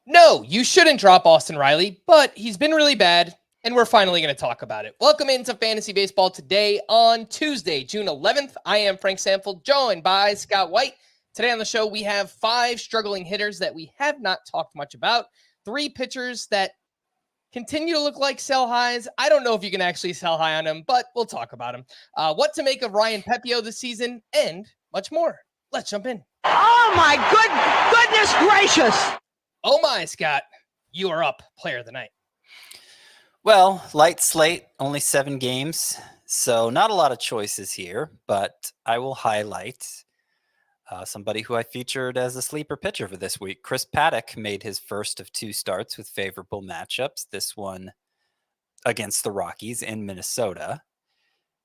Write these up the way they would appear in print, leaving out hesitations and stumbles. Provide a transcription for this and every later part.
No, you shouldn't drop Austin Riley, but he's been really bad, and we're finally going to talk about it. Welcome into Fantasy Baseball today on Tuesday, June 11th. I am Frank Stampfl, joined by Scott White. Today on the show, we have 5 struggling hitters that we have not talked much about, 3 pitchers that continue to look like sell highs. I don't know if you can actually sell high on them, but we'll talk about them. What to make of Ryan Pepiot this season, and much more. Let's jump in. Oh my goodness gracious! Oh my, Scott, you are up, player of the night. Well, light slate, only 7 games, so not a lot of choices here, but I will highlight somebody who I featured as a sleeper pitcher for this week. Chris Paddack made his first of 2 starts with favorable matchups, this one against the Rockies in Minnesota,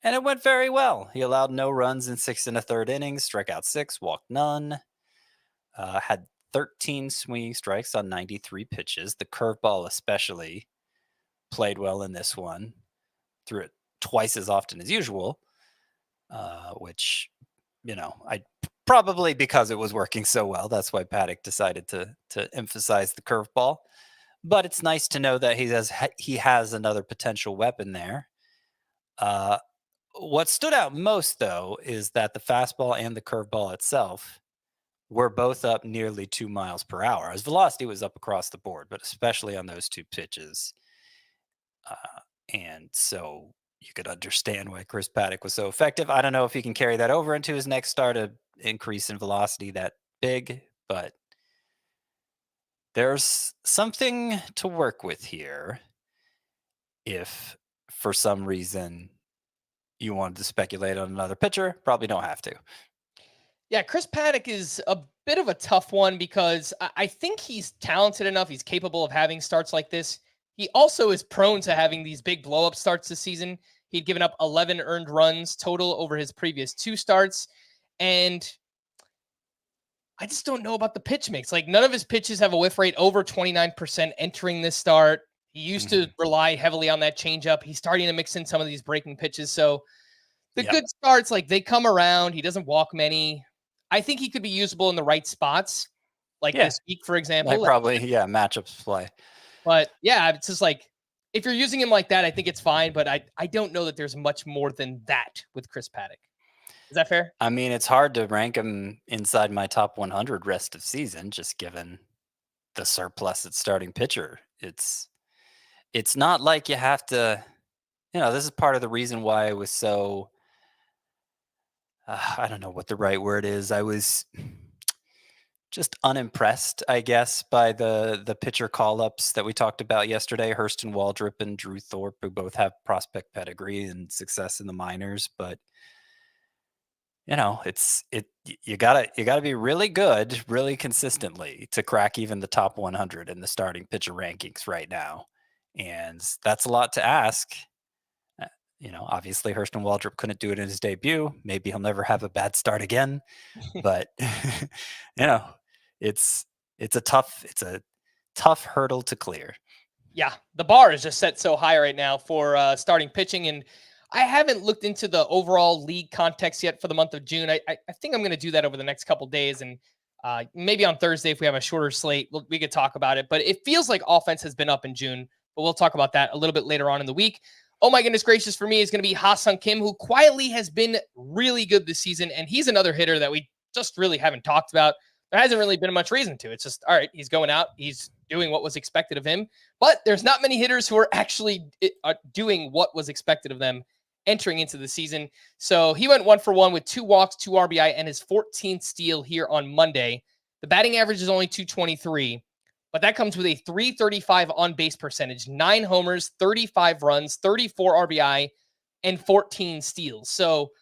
and it went very well. He allowed no runs in 6 1/3 innings, struck out 6, walked none, had 13 swinging strikes on 93 pitches. The curveball especially played well in this one. Threw it twice as often as usual, which, I probably because it was working so well. That's why Paddack decided to emphasize the curveball. But it's nice to know that he has another potential weapon there. What stood out most, though, is that the fastball and the curveball itself were both up nearly 2 miles per hour. His velocity was up across the board, but especially on those 2 pitches. And so you could understand why Chris Paddack was so effective. I don't know if he can carry that over into his next start, an increase in velocity that big, but there's something to work with here if for some reason you wanted to speculate on another pitcher. Probably don't have to. Yeah, Chris Paddack is a bit of a tough one because I think he's talented enough. He's capable of having starts like this. He also is prone to having these big blow-up starts this season. He'd given up 11 earned runs total over his previous 2 starts. And I just don't know about the pitch mix. Like, none of his pitches have a whiff rate over 29% entering this start. He used to rely heavily on that changeup. He's starting to mix in some of these breaking pitches. So the good starts, like, they come around. He doesn't walk many. I think he could be usable in the right spots, like this week, for example. Like probably, matchups play. But yeah, it's just like, if you're using him like that, I think it's fine. But I don't know that there's much more than that with Chris Paddack. Is that fair? I mean, it's hard to rank him inside my top 100 rest of season, just given the surplus at starting pitcher. It's not like you have to, this is part of the reason why I was so, I don't know what the right word is. I was just unimpressed, I guess, by the pitcher call-ups that we talked about yesterday. Hurston Waldrop and Drew Thorpe, who both have prospect pedigree and success in the minors, but you gotta be really good, really consistently to crack even the top 100 in the starting pitcher rankings right now, and that's a lot to ask. Obviously Hurston Waldrop couldn't do it in his debut. Maybe he'll never have a bad start again, but it's a tough hurdle to clear. Yeah, the bar is just set so high right now for starting pitching, and I haven't looked into the overall league context yet for the month of June. I think I'm going to do that over the next couple days, and maybe on Thursday, if we have a shorter slate, we could talk about it. But it feels like offense has been up in June, but we'll talk about that a little bit later on in the week. Oh my goodness gracious, for me is going to be Ha-seong Kim, who quietly has been really good this season, and he's another hitter that we just really haven't talked about. There hasn't really been much reason to. It's just, all right, he's going out, he's doing what was expected of him, but there's not many hitters who are actually doing what was expected of them entering into the season. So he went 1 for 1 with 2 walks, 2 RBI, and his 14th steal here on Monday. The batting average is only 223, but that comes with a 335 on base percentage, 9 homers, 35 runs, 34 RBI, and 14 steals. So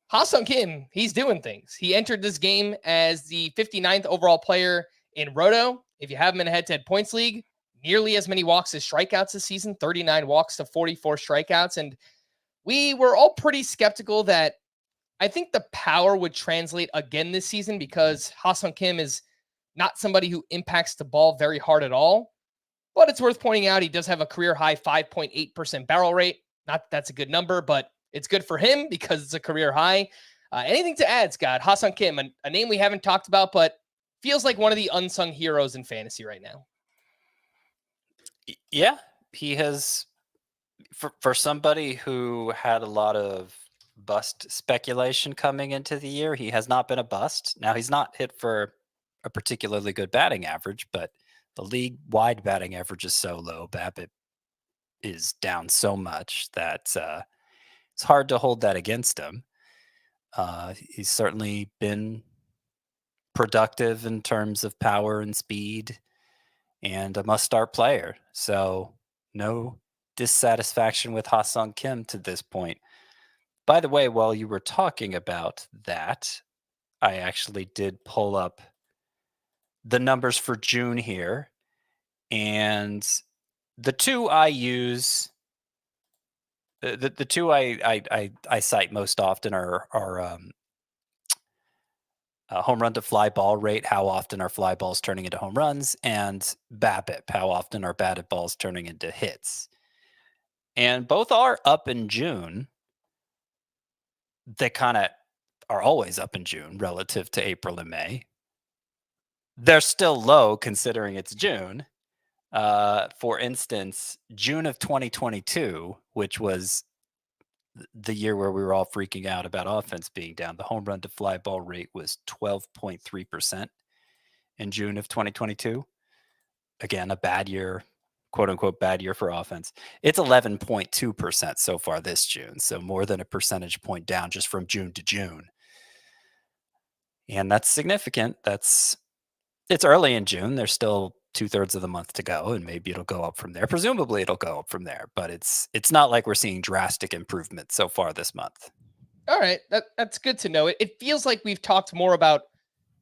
Ha-seong Kim, he's doing things. He entered this game as the 59th overall player in Roto. If you have him in a head-to-head points league, nearly as many walks as strikeouts this season, 39 walks to 44 strikeouts. And we were all pretty skeptical that I think the power would translate again this season because Ha-seong Kim is not somebody who impacts the ball very hard at all. But it's worth pointing out he does have a career-high 5.8% barrel rate. Not that that's a good number, but it's good for him because it's a career high. Anything to add, Scott? Ha-seong Kim, a name we haven't talked about, but feels like one of the unsung heroes in fantasy right now. Yeah, he has. For somebody who had a lot of bust speculation coming into the year, he has not been a bust. Now, he's not hit for a particularly good batting average, but the league-wide batting average is so low. BABIP is down so much that it's hard to hold that against him. He's certainly been productive in terms of power and speed and a must-start player. So no dissatisfaction with Ha-seong Kim to this point. By the way, while you were talking about that, I actually did pull up the numbers for June here. And the two I use, the two I cite most often are home run to fly ball rate, how often are fly balls turning into home runs, and BABIP, how often are batted balls turning into hits. And both are up in June. They kind of are always up in June relative to April and May. They're still low considering it's June. For instance, June of 2022, which was the year where we were all freaking out about offense being down, the home run to fly ball rate was 12.3% in June of 2022. Again, a bad year, quote unquote, bad year for offense. It's 11.2% so far this June. So more than a percentage point down just from June to June. And that's significant. It's early in June. There's still 2/3 of the month to go, and maybe it'll go up from there. Presumably it'll go up from there, but it's not like we're seeing drastic improvement so far this month. All right, that's good to know. It feels like we've talked more about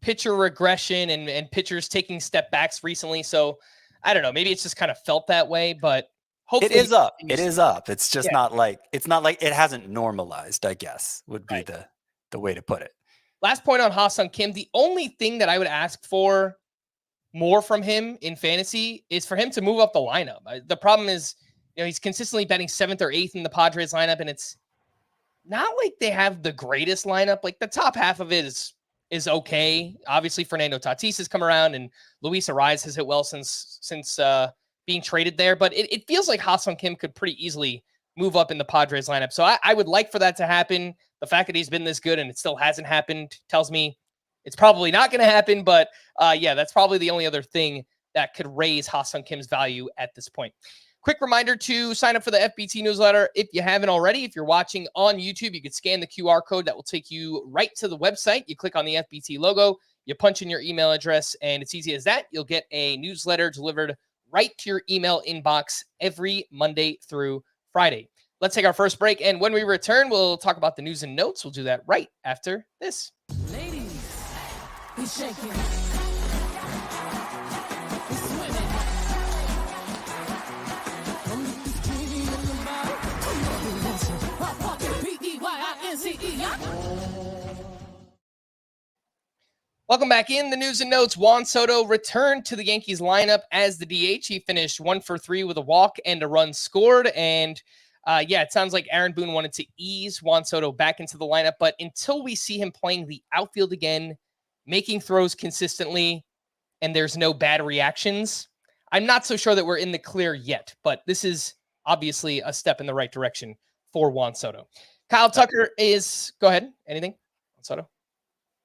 pitcher regression and pitchers taking step backs recently. So I don't know, maybe it's just kind of felt that way, but hopefully it is up. It is up. It's just not like it hasn't normalized, I guess, would be the way to put it. Last point on Ha-seong Kim. The only thing that I would ask for more from him in fantasy is for him to move up the lineup. The problem is, he's consistently batting 7th or 8th in the Padres lineup, and it's not like they have the greatest lineup. Like the top half of it is okay. Obviously, Fernando Tatis has come around, and Luis Ariz has hit well since being traded there. But it feels like Ha-seong Kim could pretty easily move up in the Padres lineup. So I would like for that to happen. The fact that he's been this good and it still hasn't happened tells me it's probably not going to happen. But yeah, that's probably the only other thing that could raise Ha-seong Kim's value at this point. Quick reminder to sign up for the FBT newsletter if you haven't already. If you're watching on YouTube, you could scan the QR code that will take you right to the website. You click on the FBT logo, you punch in your email address, and it's easy as that. You'll get a newsletter delivered right to your email inbox every Monday through Friday. Let's take our first break, and when we return, we'll talk about the news and notes. We'll do that right after this. Ladies, be shaking. Welcome back in the news and notes. Juan Soto returned to the Yankees lineup as the DH. He finished 1 for 3 with a walk and a run scored. And yeah, it sounds like Aaron Boone wanted to ease Juan Soto back into the lineup. But until we see him playing the outfield again, making throws consistently, and there's no bad reactions, I'm not so sure that we're in the clear yet. But this is obviously a step in the right direction for Juan Soto. Kyle Tucker is, go ahead. Anything on Soto?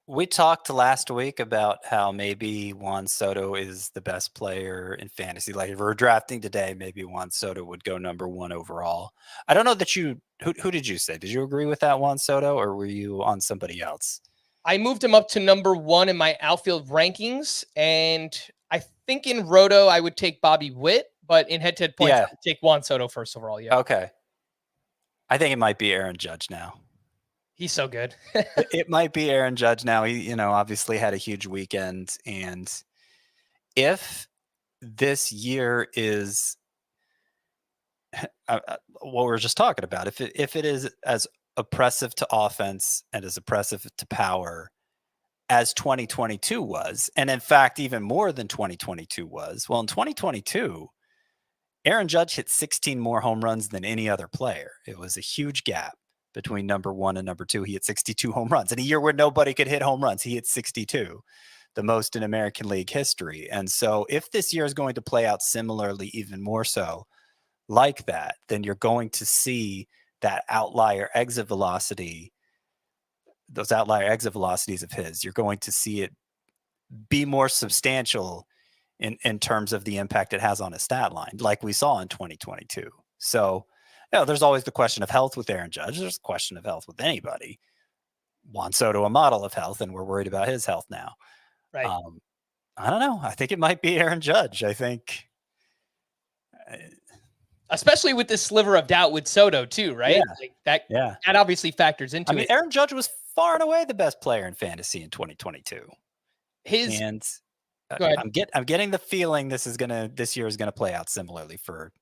We talked last week about how maybe Juan Soto is the best player in fantasy. Like if we're drafting today, maybe Juan Soto would go number 1 overall. I don't know that who did you say? Did you agree with that, Juan Soto, or were you on somebody else? I moved him up to number 1 in my outfield rankings. And I think in Roto, I would take Bobby Witt, but in head-to-head points, I would take Juan Soto first overall. Yeah. Okay. I think it might be Aaron Judge now. He's so good. It might be Aaron Judge now. He, obviously had a huge weekend. And if this year is what we were just talking about, if it is as oppressive to offense and as oppressive to power as 2022 was, and in fact, even more than 2022 was, well, in 2022, Aaron Judge hit 16 more home runs than any other player. It was a huge gap between number 1 and number 2. He hit 62 home runs in a year where nobody could hit home runs. He hit 62. the most in American League history. And so if this year is going to play out similarly, even more so like that, then you're going to see that outlier exit velocity, those outlier exit velocities of his, you're going to see it be more substantial in terms of the impact it has on his stat line, like we saw in 2022. So, there's always the question of health with Aaron Judge. There's a question of health with anybody. Juan Soto, a model of health, and we're worried about his health now. Right. I don't know. I think it might be Aaron Judge. I think, especially with this sliver of doubt with Soto too, right? Yeah. Like that. Yeah. That obviously factors into it. Aaron Judge was far and away the best player in fantasy in 2022. And Go ahead. I'm getting the feeling this year is gonna play out similarly for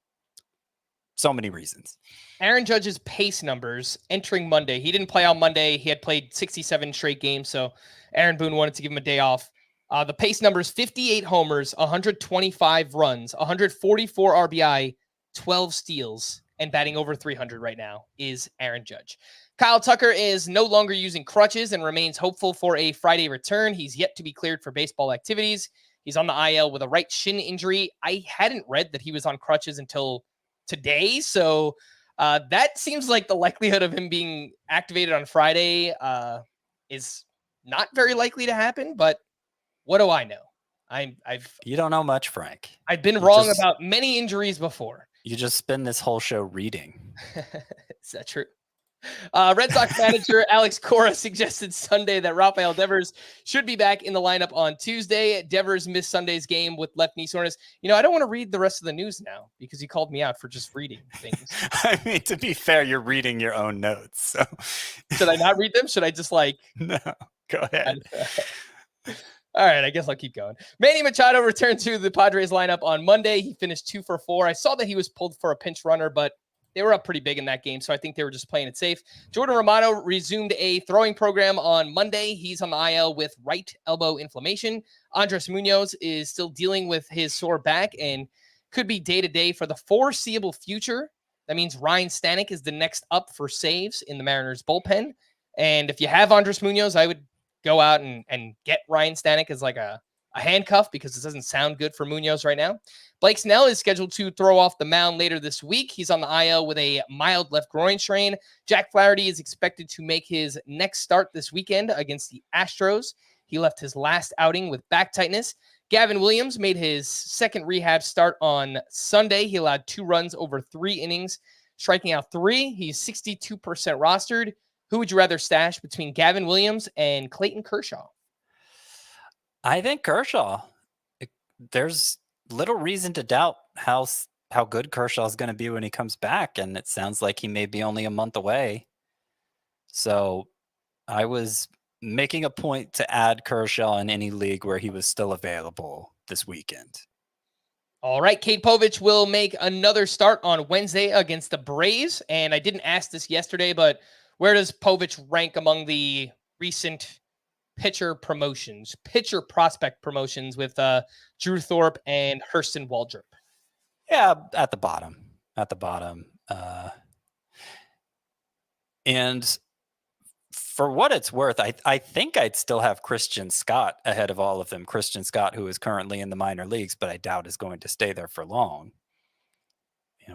so many reasons. Aaron Judge's pace numbers entering Monday. He didn't play on Monday. He had played 67 straight games, so Aaron Boone wanted to give him a day off. The pace numbers: 58 homers, 125 runs, 144 RBI, 12 steals, and batting over 300 right now is Aaron Judge. Kyle Tucker is no longer using crutches and remains hopeful for a Friday return. He's yet to be cleared for baseball activities. He's on the IL with a right shin injury. I hadn't read that he was on crutches until today, so that seems like the likelihood of him being activated on Friday is not very likely to happen, but what do I know? You don't know much, Frank. I've been wrong about many injuries before. You just spend this whole show reading. Is that true? Red Sox manager Alex Cora suggested Sunday that Rafael Devers should be back in the lineup on Tuesday. Devers missed Sunday's game with left knee soreness. I don't want to read the rest of the news now because you called me out for just reading things. I mean, to be fair, you're reading your own notes. So should I not read them? Should I just No, go ahead. All right, I guess I'll keep going. Manny Machado returned to the Padres lineup on Monday. He finished 2 for 4. I saw that he was pulled for a pinch runner, but they were up pretty big in that game, so I think they were just playing it safe. Jordan Romano resumed a throwing program on Monday. He's on the IL with right elbow inflammation. Andres Munoz is still dealing with his sore back and could be day-to-day for the foreseeable future. That means Ryan Stanek is the next up for saves in the Mariners bullpen. And if you have Andres Munoz, I would go out and get Ryan Stanek as like a handcuff because it doesn't sound good for Munoz right now. Blake Snell is scheduled to throw off the mound later this week. He's on the IL with a mild left groin strain. Jack Flaherty is expected to make his next start this weekend against the Astros. He left his last outing with back tightness. Gavin Williams made his second rehab start on Sunday. He allowed 2 runs over 3 innings, striking out 3. He's 62% rostered. Who would you rather stash between Gavin Williams and Clayton Kershaw? I think Kershaw. There's little reason to doubt how good Kershaw is going to be when he comes back, and it sounds like he may be only a month away. So I was making a point to add Kershaw in any league where he was still available this weekend. All right, Cade Povich will make another start on Wednesday against the Braves, and I didn't ask this yesterday, but where does Povich rank among the recent pitcher prospect promotions with Drew Thorpe and Hurston Waldrop? Yeah, at the bottom. And for what it's worth, I think I'd still have Christian Scott ahead of all of them. Christian Scott, who is currently in the minor leagues, but I doubt is going to stay there for long.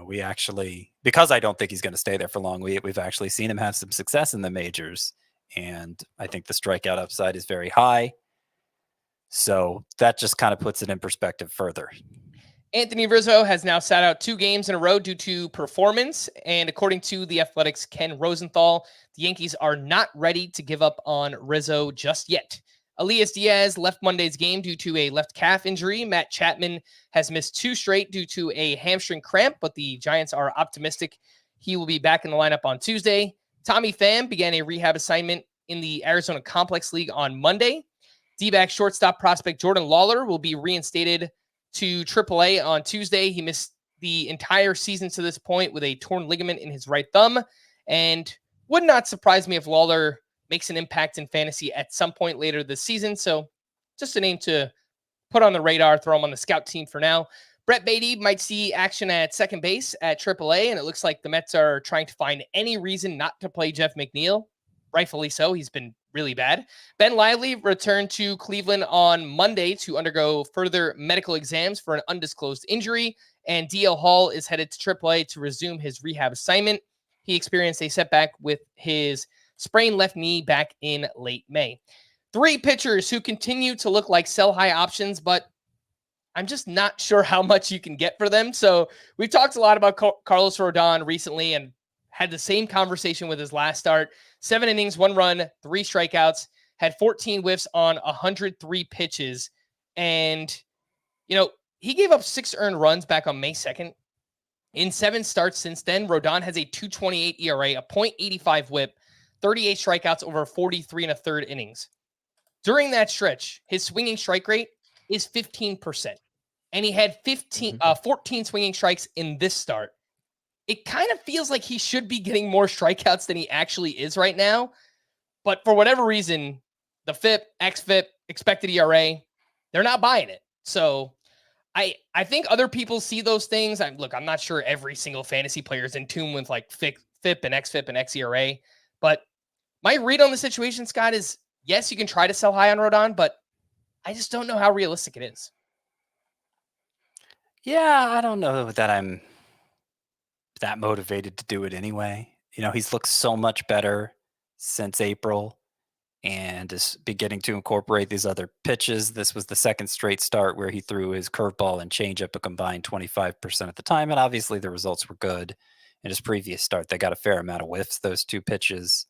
We actually, because I don't think he's going to stay there for long, we've actually seen him have some success in the majors. And I think the strikeout upside is very high. So that just kind of puts it in perspective further. Anthony Rizzo has now sat out 2 games in a row due to performance. And according to The Athletic's Ken Rosenthal, the Yankees are not ready to give up on Rizzo just yet. Elias Diaz left Monday's game due to a left calf injury. Matt Chapman has missed 2 straight due to a hamstring cramp, but the Giants are optimistic he will be back in the lineup on Tuesday. Tommy Pham began a rehab assignment in the Arizona Complex League on Monday. D-back shortstop prospect Jordan Lawler will be reinstated to AAA on Tuesday. He missed the entire season to this point with a torn ligament in his right thumb, and would not surprise me if Lawler makes an impact in fantasy at some point later this season. So just a name to put on the radar, throw him on the scout team for now. Brett Beatty might see action at second base at AAA, and it looks like the Mets are trying to find any reason not to play Jeff McNeil. Rightfully so. He's been really bad. Ben Lively returned to Cleveland on Monday to undergo further medical exams for an undisclosed injury, and DL Hall is headed to AAA to resume his rehab assignment. He experienced a setback with his sprained left knee back in late May. 3 pitchers who continue to look like sell-high options, but I'm just not sure how much you can get for them. So we've talked a lot about Carlos Rodon recently and had the same conversation with his last start. 7 innings, 1 run, 3 strikeouts, had 14 whiffs on 103 pitches. And, he gave up 6 earned runs back on May 2nd. In 7 starts since then, Rodon has a 2.28 ERA, a .85 whip, 38 strikeouts over 43 and a third innings. During that stretch, his swinging strike rate is 15%. And he had 14 swinging strikes in this start. It kind of feels like he should be getting more strikeouts than he actually is right now. But for whatever reason, the FIP, xFIP, expected ERA, they're not buying it. So I think other people see those things. I'm not sure every single fantasy player is in tune with like FIP and xFIP and xERA. But my read on the situation, Scott, is yes, you can try to sell high on Rodon, but I just don't know how realistic it is. Yeah, I don't know that I'm that motivated to do it anyway. He's looked so much better since April and is beginning to incorporate these other pitches. This was the second straight start where he threw his curveball and changeup a combined 25% at the time, and obviously the results were good. In his previous start, they got a fair amount of whiffs, those 2 pitches.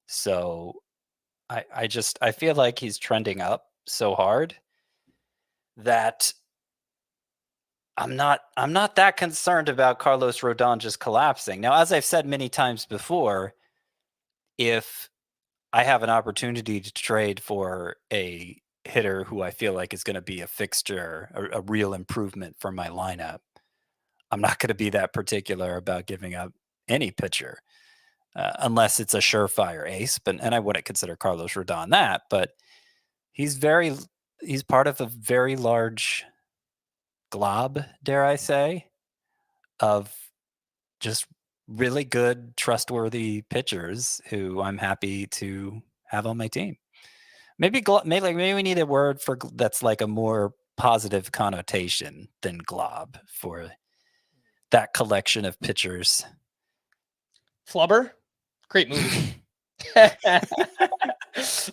So I feel like he's trending up so hard that I'm not that concerned about Carlos Rodon just collapsing. Now, as I've said many times before, if I have an opportunity to trade for a hitter who I feel like is going to be a fixture, a real improvement for my lineup, I'm not going to be that particular about giving up any pitcher unless it's a surefire ace. And I wouldn't consider Carlos Rodon that, but he's part of a very large glob, dare I say, of just really good, trustworthy pitchers who I'm happy to have on my team. Maybe we need a word for that's like a more positive connotation than glob for that collection of pitchers. Flubber, great movie.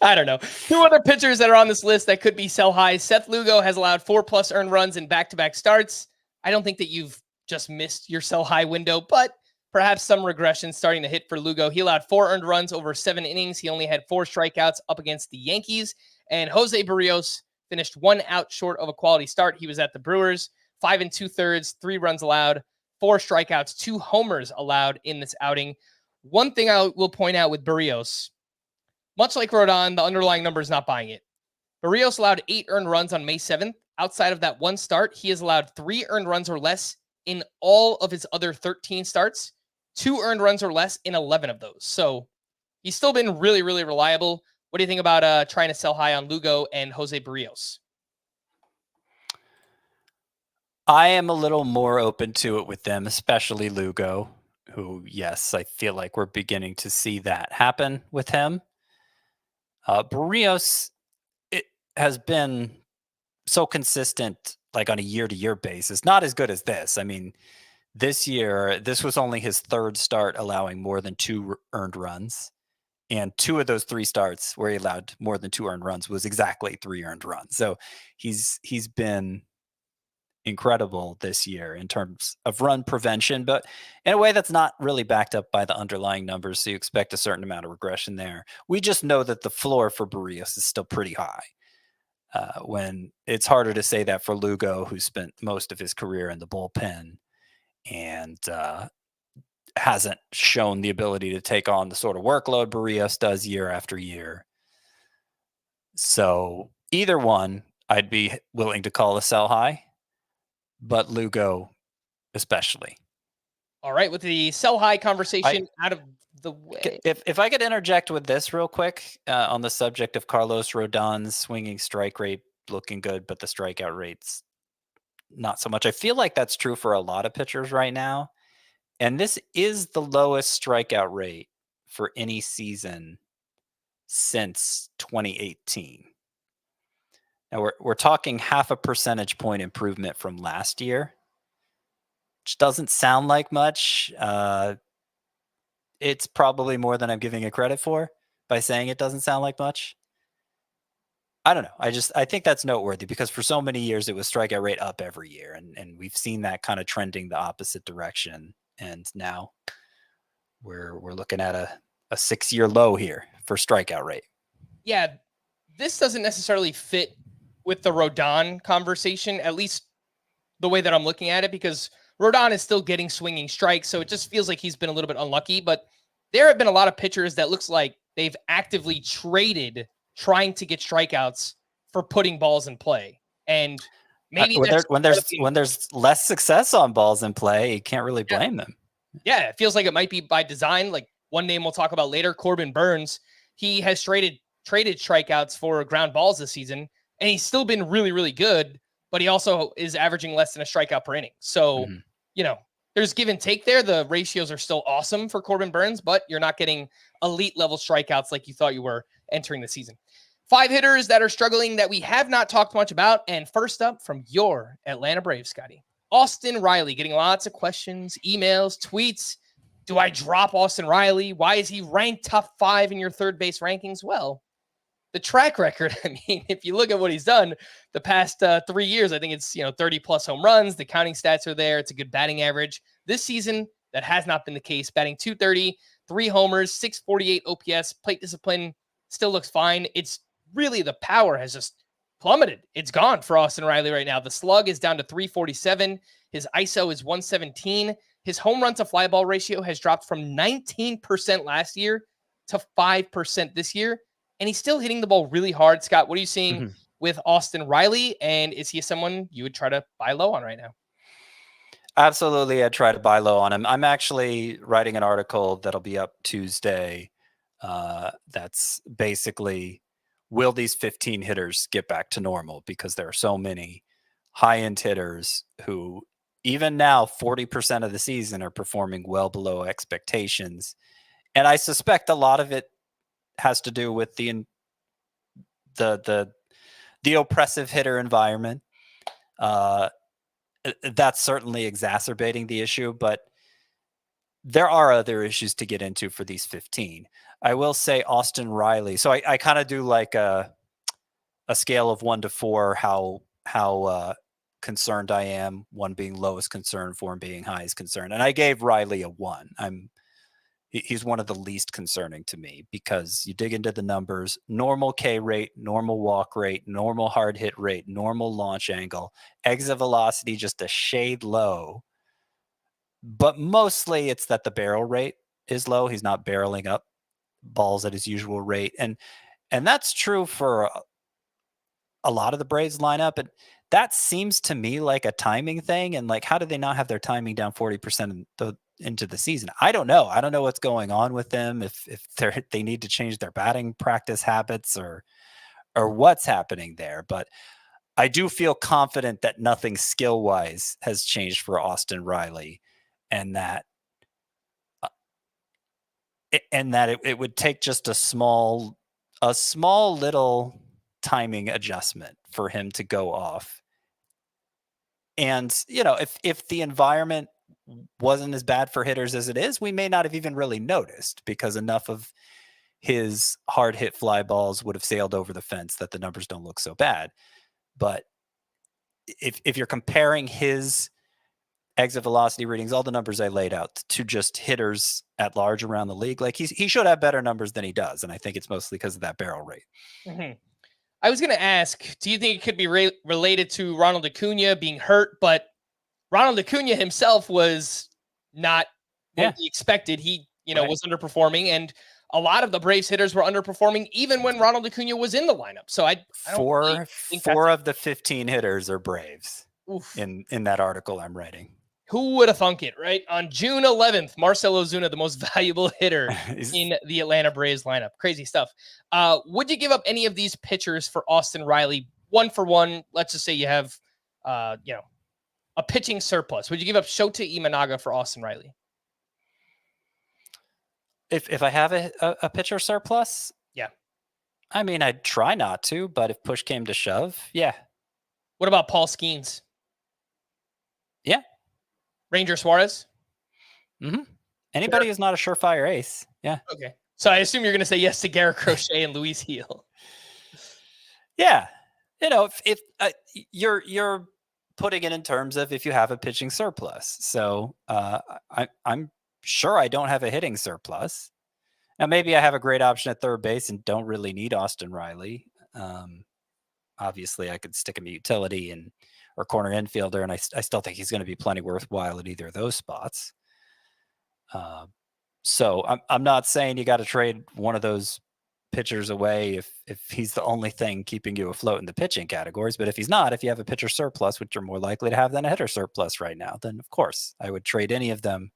I don't know. 2 other pitchers that are on this list that could be sell high. Seth Lugo has allowed 4+ earned runs in back-to-back starts. I don't think that you've just missed your sell high window, but perhaps some regression starting to hit for Lugo. He allowed 4 earned runs over 7 innings. He only had 4 strikeouts up against the Yankees. And Jose Barrios finished 1 out short of a quality start. He was at the Brewers, 5 2/3, 3 runs allowed, 4 strikeouts, 2 homers allowed in this outing. One thing I will point out with Barrios, much like Rodon, the underlying number is not buying it. Barrios allowed 8 earned runs on May 7th. Outside of that 1 start, he has allowed 3 earned runs or less in all of his other 13 starts, 2 earned runs or less in 11 of those. So he's still been really, really reliable. What do you think about trying to sell high on Lugo and Jose Barrios? I am a little more open to it with them, especially Lugo, who, yes, I feel like we're beginning to see that happen with him. Barrios, it has been so consistent, like on a year-to-year basis, not as good as this. I mean, this year, this was only his 3rd start allowing more than 2 earned runs. And 2 of those 3 starts where he allowed more than 2 earned runs was exactly 3 earned runs. So he's been incredible this year in terms of run prevention, but in a way that's not really backed up by the underlying numbers. So you expect a certain amount of regression there. We just know that the floor for Barrios is still pretty high. When it's harder to say that for Lugo, who spent most of his career in the bullpen and hasn't shown the ability to take on the sort of workload Barrios does year after year. So either one, I'd be willing to call a sell high, but Lugo especially. All right, with the sell high conversation out of the way. If I could interject with this real quick on the subject of Carlos Rodon's swinging strike rate looking good, but the strikeout rates not so much. I feel like that's true for a lot of pitchers right now. And this is the lowest strikeout rate for any season since 2018. Now we're talking half a percentage point improvement from last year, which doesn't sound like much. It's probably more than I'm giving it credit for by saying it doesn't sound like much. I don't know. I think that's noteworthy because for so many years it was strikeout rate up every year, and we've seen that kind of trending the opposite direction. And now we're looking at a 6-year low here for strikeout rate. Yeah, this doesn't necessarily fit with the Rodon conversation, at least the way that I'm looking at it, because Rodon is still getting swinging strikes, so it just feels like he's been a little bit unlucky. But there have been a lot of pitchers that looks like they've actively traded trying to get strikeouts for putting balls in play. And maybe when there's less success on balls in play, you can't really blame them. Yeah, it feels like it might be by design. Like one name we'll talk about later, Corbin Burns. He has traded strikeouts for ground balls this season, and he's still been really, really good, but he also is averaging less than a strikeout per inning. So, there's give and take there. The ratios are still awesome for Corbin Burns, but you're not getting elite level strikeouts like you thought you were entering the season. 5 hitters that are struggling that we have not talked much about. And first up from your Atlanta Braves, Scotty, Austin Riley, getting lots of questions, emails, tweets. Do I drop Austin Riley? Why is he ranked top 5 in your third base rankings? Well, the track record, I mean, if you look at what he's done the past 3 years, I think it's, 30 plus home runs. The counting stats are there. It's a good batting average. This season, that has not been the case. Batting .230, 3 homers, 648 OPS, plate discipline still looks fine. It's really the power has just plummeted. It's gone for Austin Riley right now. The slug is down to 347. His ISO is 117. His home run to fly ball ratio has dropped from 19% last year to 5% this year. And he's still hitting the ball really hard. Scott, what are you seeing with Austin Riley? And is he someone you would try to buy low on right now? Absolutely. I'd try to buy low on him. I'm actually writing an article that'll be up Tuesday. That's basically, will these 15 hitters get back to normal? Because there are so many high-end hitters who, even now, 40% of the season are performing well below expectations. And I suspect a lot of it has to do with the oppressive hitter environment. That's certainly exacerbating the issue, but there are other issues to get into for these 15. I will say Austin Riley. So I kind of do like a scale of 1 to 4, how concerned I am, 1 being lowest concern, 4 being highest concern. And I gave Riley a 1. He's one of the least concerning to me because you dig into the numbers: normal K rate, normal walk rate, normal hard hit rate, normal launch angle, exit velocity just a shade low. But mostly it's that the barrel rate is low. He's not barreling up balls at his usual rate. And that's true for a lot of the Braves lineup. And that seems to me like a timing thing. And like, how did they not have their timing down 40% into the season? I don't know. I don't know what's going on with them. If they need to change their batting practice habits or what's happening there. But I do feel confident that nothing skill wise has changed for Austin Riley, and that it would take just a small little timing adjustment for him to go off. And, if the environment wasn't as bad for hitters as it is, we may not have even really noticed, because enough of his hard hit fly balls would have sailed over the fence that the numbers don't look so bad. But if you're comparing his exit velocity readings, all the numbers I laid out, to just hitters at large around the league, like he should have better numbers than he does. And I think it's mostly because of that barrel rate. Mm-hmm. I was going to ask, do you think it could be related to Ronald Acuna being hurt? But Ronald Acuna himself was not what we expected. He, was underperforming, and a lot of the Braves hitters were underperforming even when Ronald Acuna was in the lineup. So I don't four of the 15 hitters are Braves in that article I'm writing. Who would have thunk it, right? On June 11th, Marcell Ozuna, the most valuable hitter in the Atlanta Braves lineup. Crazy stuff. Would you give up any of these pitchers for Austin Riley? 1 for 1. Let's just say you have, a pitching surplus. Would you give up Shota Imanaga for Austin Riley? If I have a pitcher surplus? Yeah. I mean, I'd try not to, but if push came to shove, yeah. What about Paul Skeens? Yeah. Ranger Suarez? Mm-hmm. Anybody Sure. who's not a surefire ace. Yeah. Okay. So I assume you're going to say yes to Garrett Crochet and Luis Heel. Yeah. If you're putting it in terms of if you have a pitching surplus. So I'm sure I don't have a hitting surplus. Now, maybe I have a great option at third base and don't really need Austin Riley. Obviously, I could stick him a utility or corner infielder, and I still think he's going to be plenty worthwhile at either of those spots. So I'm not saying you got to trade one of those pitchers away if he's the only thing keeping you afloat in the pitching categories. But if he's not, if you have a pitcher surplus, which you're more likely to have than a hitter surplus right now, then of course I would trade any of them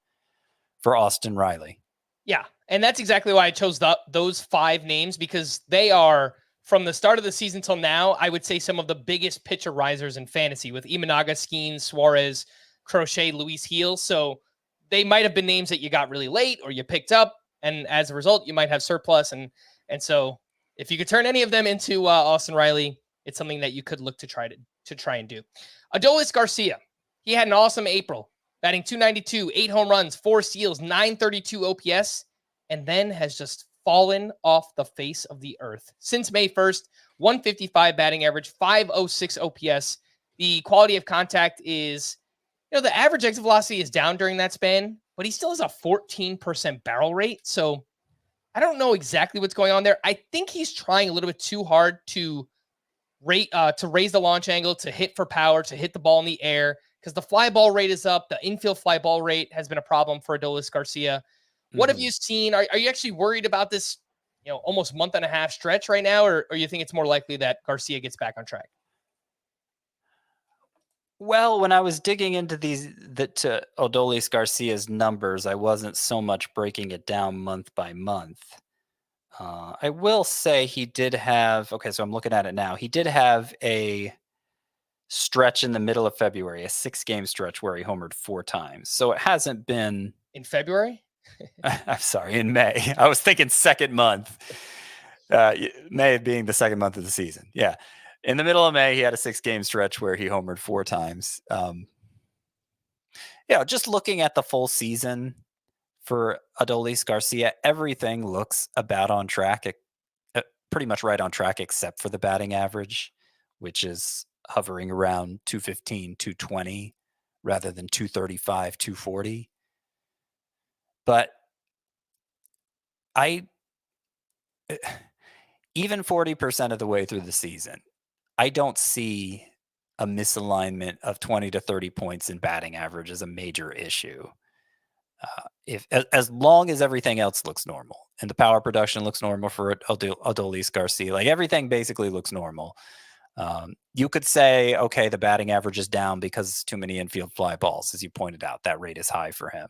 for Austin Riley. Yeah, and that's exactly why I chose those 5 names, because they are, from the start of the season till now, I would say some of the biggest pitcher risers in fantasy, with Imanaga, Skeens, Suarez, Crochet, Luis Heel. So they might have been names that you got really late or you picked up, and as a result, you might have surplus. And so if you could turn any of them into Austin Riley, it's something that you could look to try and do. Adolis Garcia, he had an awesome April, batting .292, 8 home runs, 4 steals, .932 OPS, and then has just fallen off the face of the earth. Since May 1st, 155 batting average, 506 OPS. The quality of contact is, the average exit velocity is down during that span, but he still has a 14% barrel rate. So I don't know exactly what's going on there. I think he's trying a little bit too hard to raise the launch angle, to hit for power, to hit the ball in the air, because the fly ball rate is up. The infield fly ball rate has been a problem for Adolis Garcia. What have you seen? Are you actually worried about this, almost month and a half stretch right now, or you think it's more likely that Garcia gets back on track? Well, when I was digging into to Adolis Garcia's numbers, I wasn't so much breaking it down month by month. I will say he did have, okay, so I'm looking at it now. He did have a stretch in the middle of February, a 6-game stretch where he homered 4 times. So it hasn't been in February. I'm sorry, in May. I was thinking second month. May being the second month of the season. Yeah. In the middle of May, he had a 6-game stretch where he homered 4 times. Just looking at the full season for Adolis Garcia, everything looks about on track, pretty much right on track, except for the batting average, which is hovering around 215, 220 rather than 235, 240. But even 40% of the way through the season, I don't see a misalignment of 20 to 30 points in batting average as a major issue. As long as everything else looks normal and the power production looks normal for Adolis Garcia, like everything basically looks normal. You could say, okay, the batting average is down because it's too many infield fly balls. As you pointed out, that rate is high for him.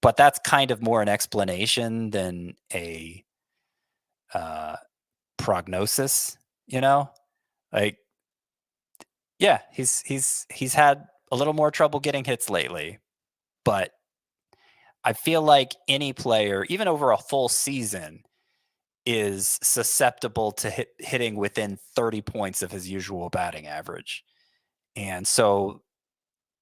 But that's kind of more an explanation than a prognosis, like, yeah, he's had a little more trouble getting hits lately, but I feel like any player, even over a full season, is susceptible to hitting within 30 points of his usual batting average. And so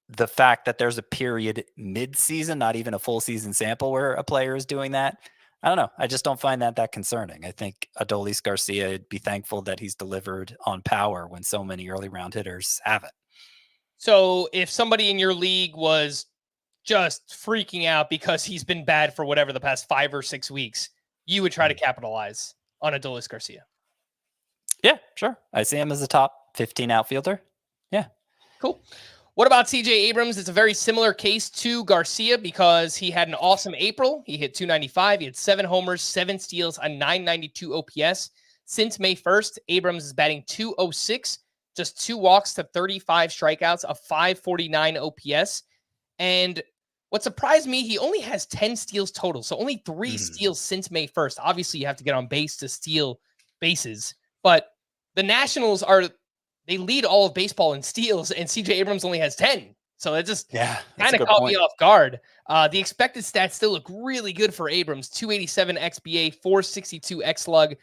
the fact that there's a period mid-season, not even a full season sample, where a player is doing that, I don't know. I just don't find that concerning. I think Adolis Garcia would be thankful that he's delivered on power when so many early round hitters haven't. So if somebody in your league was just freaking out because he's been bad for whatever the past 5 or 6 weeks, you would try to capitalize on Adolis Garcia. Yeah, sure. I see him as a top 15 outfielder. Yeah. Cool. What about CJ Abrams? It's a very similar case to Garcia because he had an awesome April. He hit .295. He had 7 homers, 7 steals, a .992 OPS. Since May 1st, Abrams is batting .206, just 2 walks to 35 strikeouts, a .549 OPS. And what surprised me, he only has 10 steals total. So only 3 steals since May 1st. Obviously, you have to get on base to steal bases. But the Nationals they lead all of baseball in steals, and CJ Abrams only has 10. So that just kind of caught me off guard. The expected stats still look really good for Abrams. 287 XBA, 462 XLUG.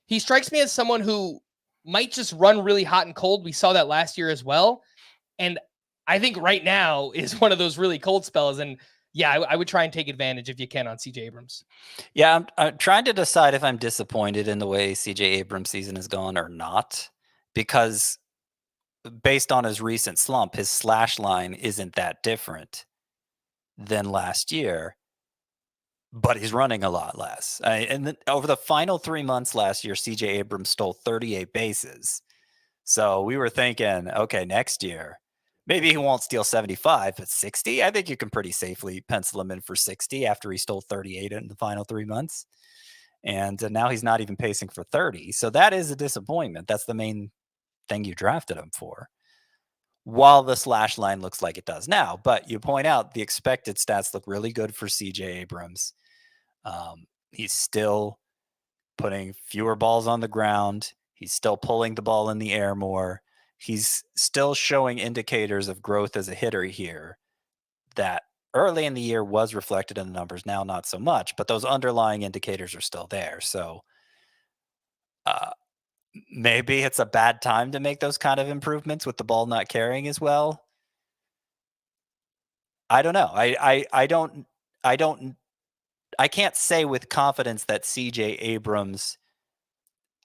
he strikes me as someone who might just run really hot and cold. We saw that last year as well. And I think right now is one of those really cold spells. And yeah, I would try and take advantage if you can on CJ Abrams. Yeah, I'm trying to decide if I'm disappointed in the way CJ Abrams' season has gone or not, because based on his recent slump, his slash line isn't that different than last year, but he's running a lot less. Over the final 3 months last year, CJ Abrams stole 38 bases. So we were thinking, okay, next year, maybe he won't steal 75, but 60, I think you can pretty safely pencil him in for 60 after he stole 38 in the final 3 months. And now he's not even pacing for 30. So that is a disappointment. That's the main thing you drafted him for, while the slash line looks like it does now. But you point out the expected stats look really good for CJ Abrams. He's still putting fewer balls on the ground. He's still pulling the ball in the air more. He's still showing indicators of growth as a hitter here that early in the year was reflected in the numbers. Now, not so much, but those underlying indicators are still there. So maybe it's a bad time to make those kind of improvements with the ball not carrying as well. I don't know. I can't say with confidence that CJ Abrams'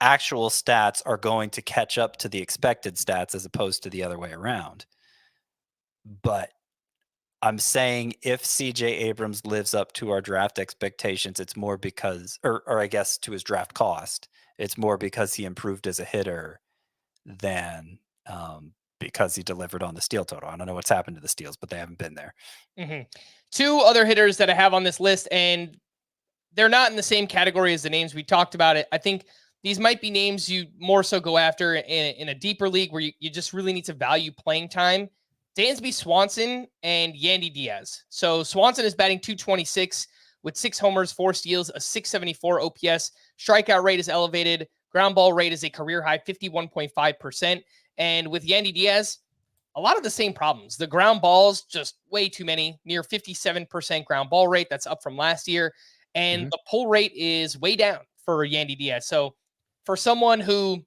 actual stats are going to catch up to the expected stats as opposed to the other way around. But I'm saying if CJ Abrams lives up to our draft expectations, it's more because, or I guess to his draft cost, it's more because he improved as a hitter than because he delivered on the steal total. I don't know what's happened to the steals, but they haven't been there. Mm-hmm. Two other hitters that I have on this list, and they're not in the same category as the names we talked about. I think these might be names you more so go after in a deeper league where you just really need to value playing time. Dansby Swanson and Yandy Diaz. So Swanson is batting .226 with 6 homers, 4 steals, a .674 OPS. Strikeout rate is elevated. Ground ball rate is a career high, 51.5%. And with Yandy Diaz, a lot of the same problems. The ground balls, just way too many, near 57% ground ball rate. That's up from last year. And the pull rate is way down for Yandy Diaz. So for someone who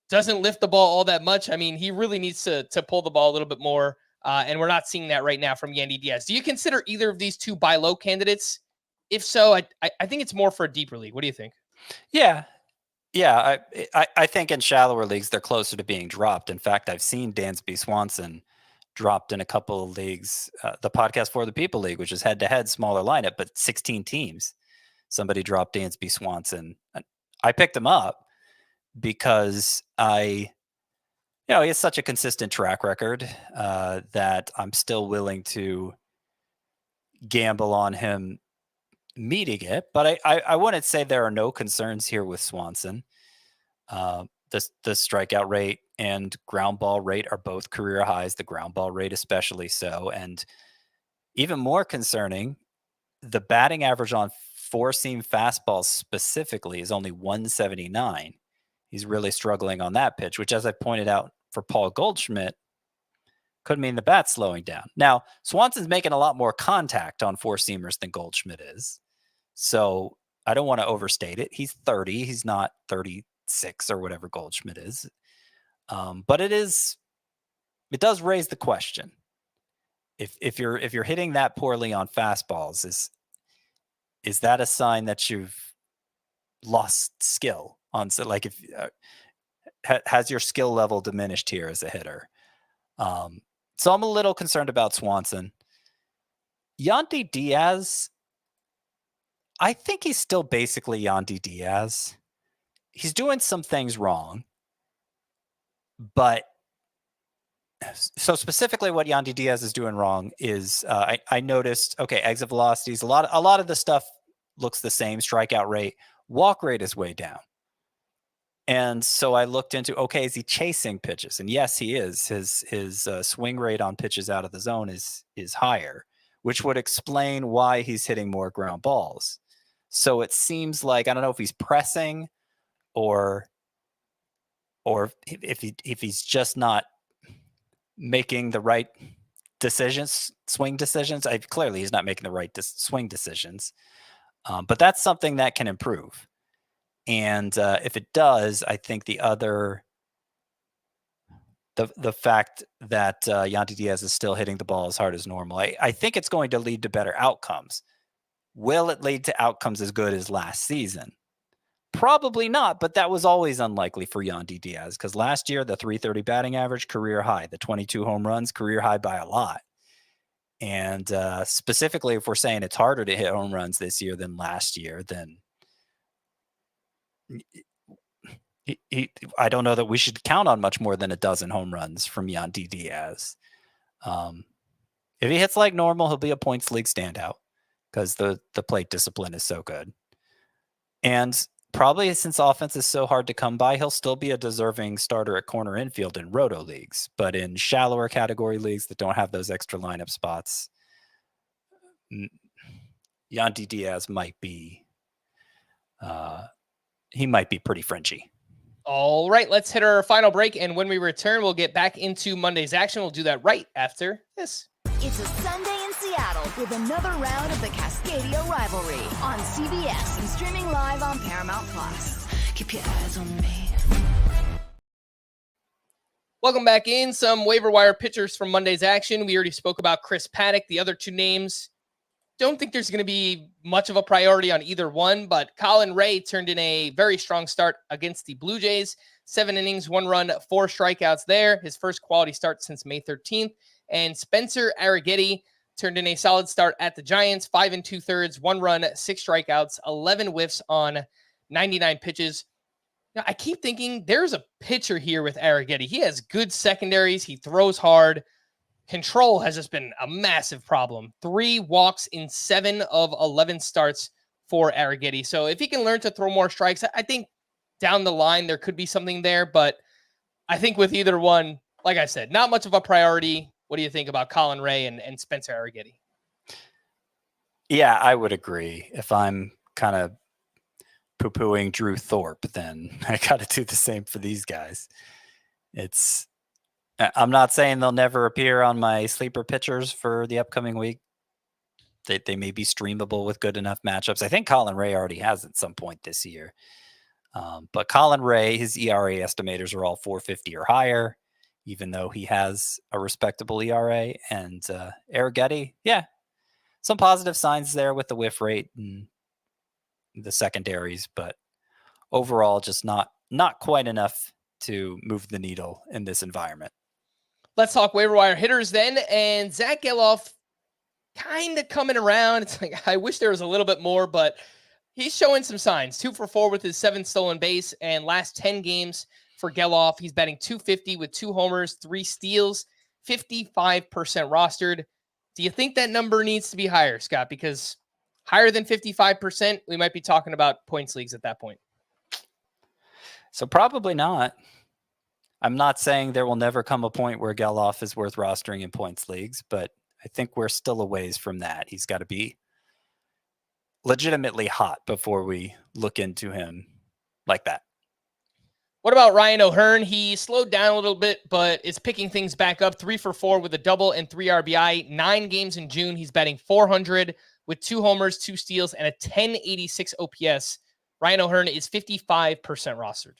doesn't lift the ball all that much, I mean, he really needs to pull the ball a little bit more. And we're not seeing that right now from Yandy Diaz. Do you consider either of these two buy low candidates? If so, I think it's more for a deeper league. What do you think? Yeah. Yeah. I think in shallower leagues, they're closer to being dropped. In fact, I've seen Dansby Swanson dropped in a couple of leagues, the Podcast for the People League, which is head-to-head, smaller lineup, but 16 teams. Somebody dropped Dansby Swanson. I picked him up because he has such a consistent track record that I'm still willing to gamble on him meeting it. But I wouldn't say there are no concerns here with Swanson. The strikeout rate and ground ball rate are both career highs, the ground ball rate especially so. And even more concerning, the batting average on four-seam fastballs specifically is only 179. He's really struggling on that pitch, which, as I pointed out for Paul Goldschmidt, could mean the bat's slowing down. Now, Swanson's making a lot more contact on four-seamers than Goldschmidt is. So I don't want to overstate it. He's 30. He's not 36 or whatever Goldschmidt is. But it does raise the question. If you're hitting that poorly on fastballs, is that a sign that you've lost skill on? So like has your skill level diminished here as a hitter? So I'm a little concerned about Swanson. Yandy Diaz, I think he's still basically Yandy Diaz. He's doing some things wrong, but so specifically what Yandy Diaz is doing wrong is I noticed, okay, exit velocities, a lot of the stuff looks the same. Strikeout rate, walk rate is way down. And so I looked into, okay, is he chasing pitches? And yes, he is. His swing rate on pitches out of the zone is higher, which would explain why he's hitting more ground balls. So it seems like, I don't know if he's pressing or if he's just not making the right decisions, swing decisions. Clearly he's not making the right swing decisions. But that's something that can improve. And if it does, I think the fact that Yandy Diaz is still hitting the ball as hard as normal, I think it's going to lead to better outcomes. Will it lead to outcomes as good as last season? Probably not, but that was always unlikely for Yandy Diaz because last year, the .330 batting average, career high. The 22 home runs, career high by a lot. And specifically, if we're saying it's harder to hit home runs this year than last year, then I don't know that we should count on much more than a dozen home runs from Yandy Diaz. If he hits like normal, he'll be a points league standout because the plate discipline is so good. And probably since offense is so hard to come by, he'll still be a deserving starter at corner infield in roto leagues. But in shallower category leagues that don't have those extra lineup spots, Yandy Diaz might be pretty Frenchy. All right, let's hit our final break. And when we return, we'll get back into Monday's action. We'll do that right after this. It's a Sunday in Seattle with another round of the Cascadia rivalry on CBS and streaming live on Paramount Plus. Keep your eyes on me. Welcome back in. Some waiver wire pitchers from Monday's action. We already spoke about Chris Paddack. The other two names, don't think there's going to be much of a priority on either one, but Colin Ray turned in a very strong start against the Blue Jays. 7 innings, 1 run, 4 strikeouts there. His first quality start since May 13th. And Spencer Arrighetti turned in a solid start at the Giants. 5 2/3, 1 run, 6 strikeouts, 11 whiffs on 99 pitches. Now, I keep thinking there's a pitcher here with Arrighetti. He has good secondaries. He throws hard. Control has just been a massive problem. 3 walks in 7 of 11 starts for Arrighetti. So if he can learn to throw more strikes, I think down the line there could be something there. But I think with either one, like I said, not much of a priority. What do you think about Colin Ray and Spencer Arrighetti? Yeah, I would agree. If I'm kind of poo-pooing Drew Thorpe, then I got to do the same for these guys. I'm not saying they'll never appear on my sleeper pitchers for the upcoming week. They may be streamable with good enough matchups. I think Colin Ray already has at some point this year. But Colin Ray, his ERA estimators are all 4.50 or higher, even though he has a respectable ERA. And Arrighetti, yeah, some positive signs there with the whiff rate and the secondaries, but overall just not quite enough to move the needle in this environment. Let's talk waiver wire hitters then. And Zach Geloff kind of coming around. It's like, I wish there was a little bit more, but he's showing some signs. 2 for 4 with his 7th stolen base. And last 10 games for Geloff, he's batting .250 with 2 homers, 3 steals, 55% rostered. Do you think that number needs to be higher, Scott? Because higher than 55%, we might be talking about points leagues at that point. So probably not. I'm not saying there will never come a point where Geloff is worth rostering in points leagues, but I think we're still a ways from that. He's got to be legitimately hot before we look into him like that. What about Ryan O'Hearn? He slowed down a little bit, but is picking things back up. 3 for 4 with a double and 3 RBI. 9 games in June. He's batting .400 with 2 homers, 2 steals, and a 1086 OPS. Ryan O'Hearn is 55% rostered.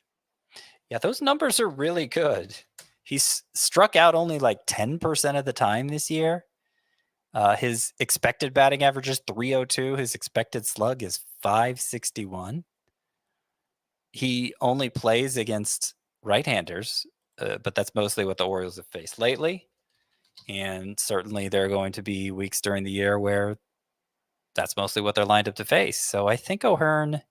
Yeah, those numbers are really good. He's struck out only like 10% of the time this year. His expected batting average is .302. His expected slug is .561. He only plays against right-handers, but that's mostly what the Orioles have faced lately. And certainly there are going to be weeks during the year where that's mostly what they're lined up to face. So I think O'Hearn,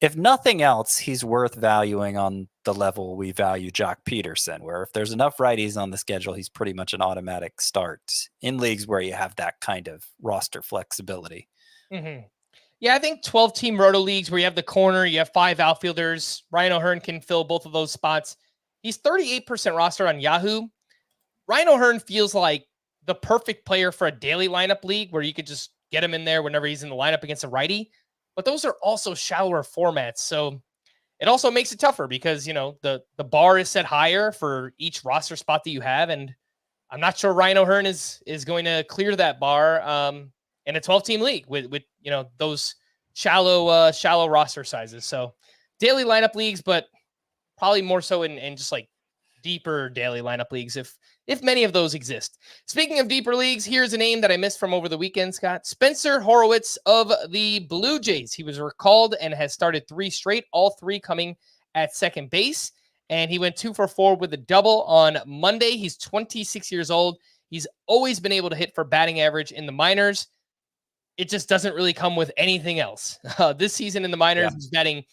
if nothing else, he's worth valuing on the level we value Jock Peterson, where if there's enough righties on the schedule, he's pretty much an automatic start in leagues where you have that kind of roster flexibility. Mm-hmm. Yeah, I think 12-team roto leagues where you have the corner, you have 5 outfielders. Ryan O'Hearn can fill both of those spots. He's 38% roster on Yahoo. Ryan O'Hearn feels like the perfect player for a daily lineup league where you could just get him in there whenever he's in the lineup against a righty. But those are also shallower formats. So it also makes it tougher because, you know, the bar is set higher for each roster spot that you have. And I'm not sure Ryan O'Hearn is going to clear that bar in a 12-team league with you know, those shallow roster sizes. So daily lineup leagues, but probably more so in just like deeper daily lineup leagues, if many of those exist. Speaking of deeper leagues, here's a name that I missed from over the weekend, Scott. Spencer Horwitz of the Blue Jays. He was recalled and has started 3 straight, all 3 coming at second base. And he went 2 for 4 with a double on Monday. He's 26 years old. He's always been able to hit for batting average in the minors. It just doesn't really come with anything else. This season in the minors, he's batting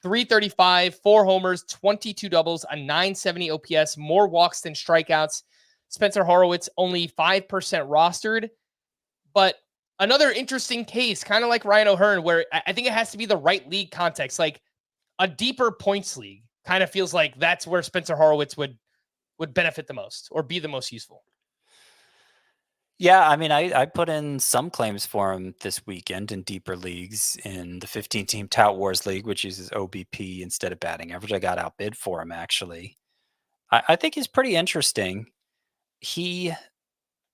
.335, 4 homers, 22 doubles, a .970 OPS, more walks than strikeouts. Spencer Horwitz only 5% rostered. But another interesting case, kind of like Ryan O'Hearn, where I think it has to be the right league context. Like a deeper points league kind of feels like that's where Spencer Horwitz would benefit the most or be the most useful. Yeah, I mean, I put in some claims for him this weekend in deeper leagues in the 15-team Tout Wars League, which uses OBP instead of batting average. I got outbid for him, actually. I think he's pretty interesting. He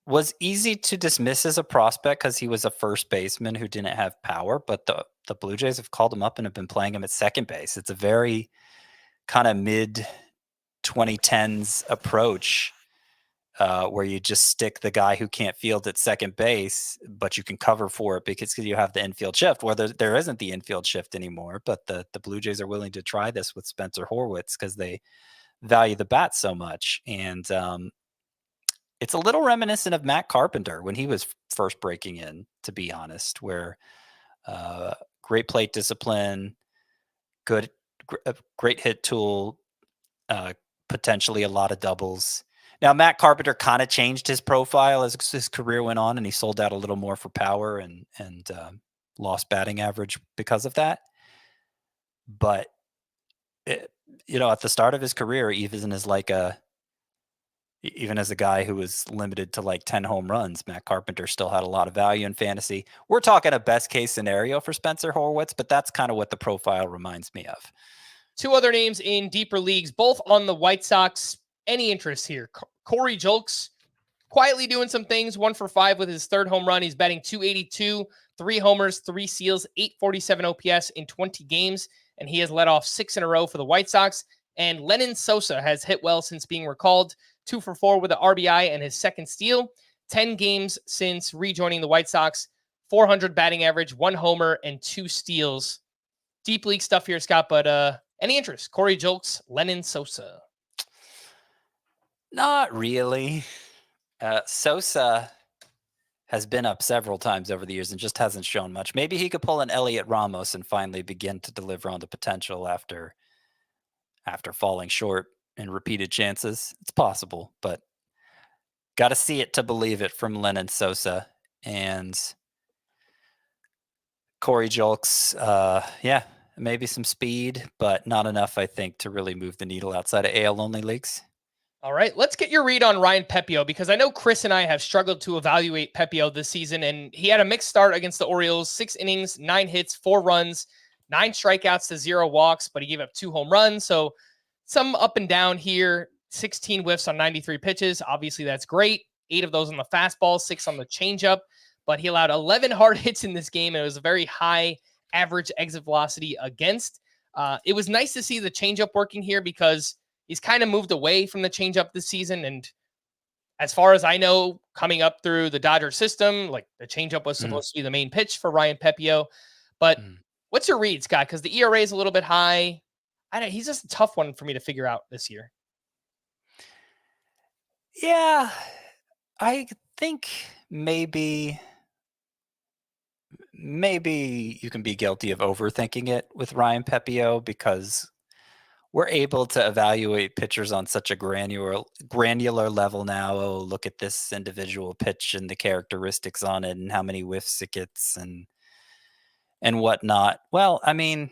was easy to dismiss as a prospect because he was a first baseman who didn't have power, but the Blue Jays have called him up and have been playing him at second base. It's a very kind of mid-2010s approach. Where you just stick the guy who can't field at second base, but you can cover for it because you have the infield shift, where there isn't the infield shift anymore. But the Blue Jays are willing to try this with Spencer Horwitz because they value the bat so much. And it's a little reminiscent of Matt Carpenter when he was first breaking in, to be honest, where great plate discipline, great hit tool, potentially a lot of doubles. Now, Matt Carpenter kind of changed his profile as his career went on, and he sold out a little more for power and lost batting average because of that. But at the start of his career, even as a guy who was limited to like 10 home runs, Matt Carpenter still had a lot of value in fantasy. We're talking a best case scenario for Spencer Horwitz, but that's kind of what the profile reminds me of. 2 other names in deeper leagues, both on the White Sox. Any interest here? Corey Julks quietly doing some things, 1 for 5 with his 3rd home run. He's batting .282, 3 homers, 3 steals, .847 OPS in 20 games, and he has led off 6 in a row for the White Sox. And Lenyn Sosa has hit well since being recalled, 2 for 4 with an RBI and his 2nd steal, 10 games since rejoining the White Sox, .400 batting average, 1 homer, and 2 steals. Deep league stuff here, Scott, but any interest? Corey Julks, Lenyn Sosa. Not really. Sosa has been up several times over the years and just hasn't shown much. Maybe he could pull an Elliot Ramos and finally begin to deliver on the potential after falling short in repeated chances. It's possible, but got to see it to believe it from Lenyn Sosa. And Corey Julks, maybe some speed, but not enough, I think, to really move the needle outside of AL-only leagues. All right, let's get your read on Ryan Pepiot, because I know Chris and I have struggled to evaluate Pepiot this season, and he had a mixed start against the Orioles, 6 innings, 9 hits, 4 runs, 9 strikeouts to 0 walks, but he gave up 2 home runs. So some up and down here, 16 whiffs on 93 pitches. Obviously, that's great. 8 of those on the fastball, 6 on the changeup, but he allowed 11 hard hits in this game, and it was a very high average exit velocity against. It was nice to see the changeup working here because he's kind of moved away from the changeup this season. And as far as I know, coming up through the Dodger system, like the changeup was supposed to be the main pitch for Ryan Pepiot. But what's your read, Scott? Because the ERA is a little bit high. He's just a tough one for me to figure out this year. Yeah, I think maybe you can be guilty of overthinking it with Ryan Pepiot because we're able to evaluate pitchers on such a granular level now. Oh, look at this individual pitch and the characteristics on it and how many whiffs it gets and whatnot. Well, I mean,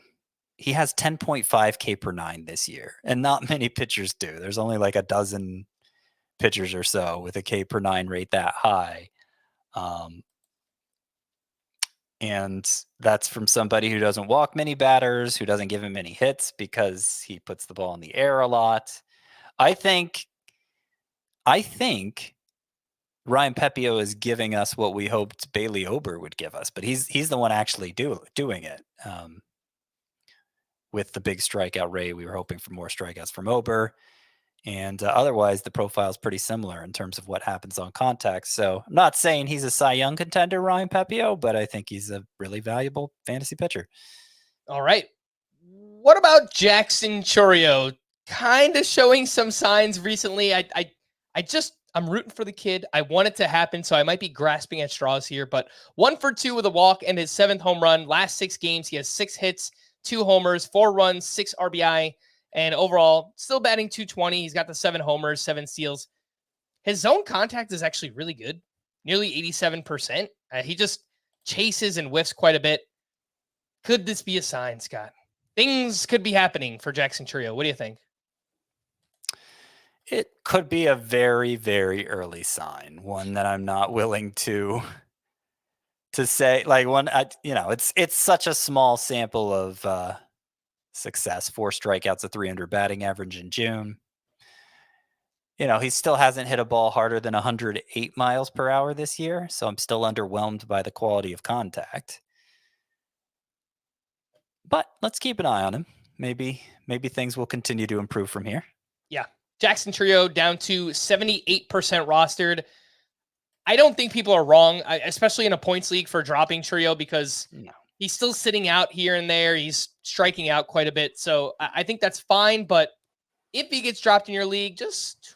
he has 10.5 K per 9 this year, and not many pitchers do. There's only like a dozen pitchers or so with a K per 9 rate that high. And that's from somebody who doesn't walk many batters, who doesn't give him many hits because he puts the ball in the air a lot. I think Ryan Pepiot is giving us what we hoped Bailey Ober would give us, but he's the one actually doing it. With the big strikeout rate, we were hoping for more strikeouts from Ober. And otherwise, the profile is pretty similar in terms of what happens on contact. So I'm not saying he's a Cy Young contender, Ryan Pepiot, but I think he's a really valuable fantasy pitcher. All right. What about Jackson Chourio? Kind of showing some signs recently. I'm rooting for the kid. I want it to happen, so I might be grasping at straws here. But 1 for 2 with a walk and his 7th home run. Last 6 games, he has 6 hits, 2 homers, 4 runs, 6 RBI. And overall, still batting .220. He's got the 7 homers, 7 steals. His zone contact is actually really good, nearly 87%. He just chases and whiffs quite a bit. Could this be a sign, Scott? Things could be happening for Jackson Chourio. What do you think? It could be a very, very early sign, one that I'm not willing to say. Like it's such a small sample of success. 4 strikeouts, a 300 batting average in June. He still hasn't hit a ball harder than 108 miles per hour this year, so I'm still underwhelmed by the quality of contact. But let's keep an eye on him. Maybe things will continue to improve from here. Yeah. Jackson Chourio down to 78% rostered. I don't think people are wrong, especially in a points league, for dropping Chourio because he's still sitting out here and there. He's striking out quite a bit. So I think that's fine. But if he gets dropped in your league, just,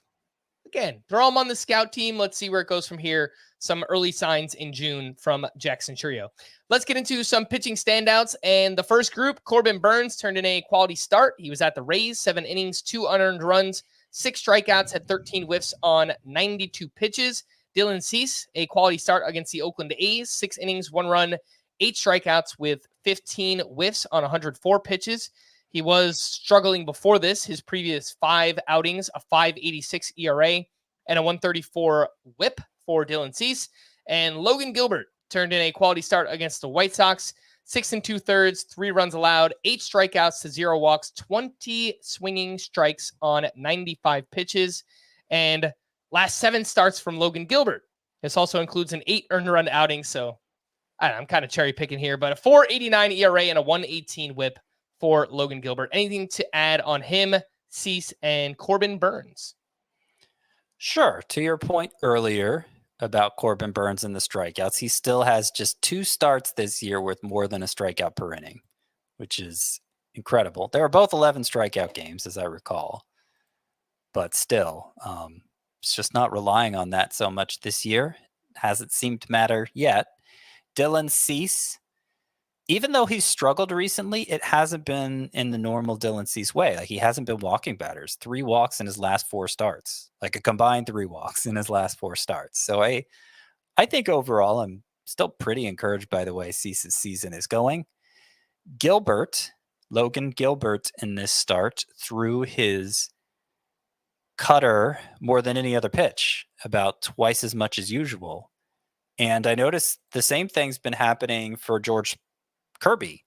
again, throw him on the scout team. Let's see where it goes from here. Some early signs in June from Jackson Chourio. Let's get into some pitching standouts. And the first group, Corbin Burnes turned in a quality start. He was at the Rays, 7 innings, 2 unearned runs, 6 strikeouts, had 13 whiffs on 92 pitches. Dylan Cease, a quality start against the Oakland A's, 6 innings, 1 run, 8 strikeouts with 15 whiffs on 104 pitches. He was struggling before this. His previous 5 outings, a 5.86 ERA and a 1.34 whip for Dylan Cease. And Logan Gilbert turned in a quality start against the White Sox, 6 2/3, 3 runs allowed, 8 strikeouts to 0 walks, 20 swinging strikes on 95 pitches. And last 7 starts from Logan Gilbert. This also includes an 8 earned run outing. So I'm kind of cherry picking here, but a 4.89 ERA and a 1.18 whip for Logan Gilbert. Anything to add on him, Cease, and Corbin Burnes? Sure. To your point earlier about Corbin Burnes and the strikeouts, he still has just 2 starts this year with more than a strikeout per inning, which is incredible. They were both 11 strikeout games, as I recall, but still, it's just not relying on that so much this year. Hasn't seemed to matter yet. Dylan Cease, even though he's struggled recently, it hasn't been in the normal Dylan Cease way. Like, he hasn't been walking batters. 3 walks in his last 4 starts, like a combined 3 walks in his last 4 starts. So I think overall, I'm still pretty encouraged by the way Cease's season is going. Logan Gilbert in this start threw his cutter more than any other pitch, about twice as much as usual. And I noticed the same thing's been happening for George Kirby.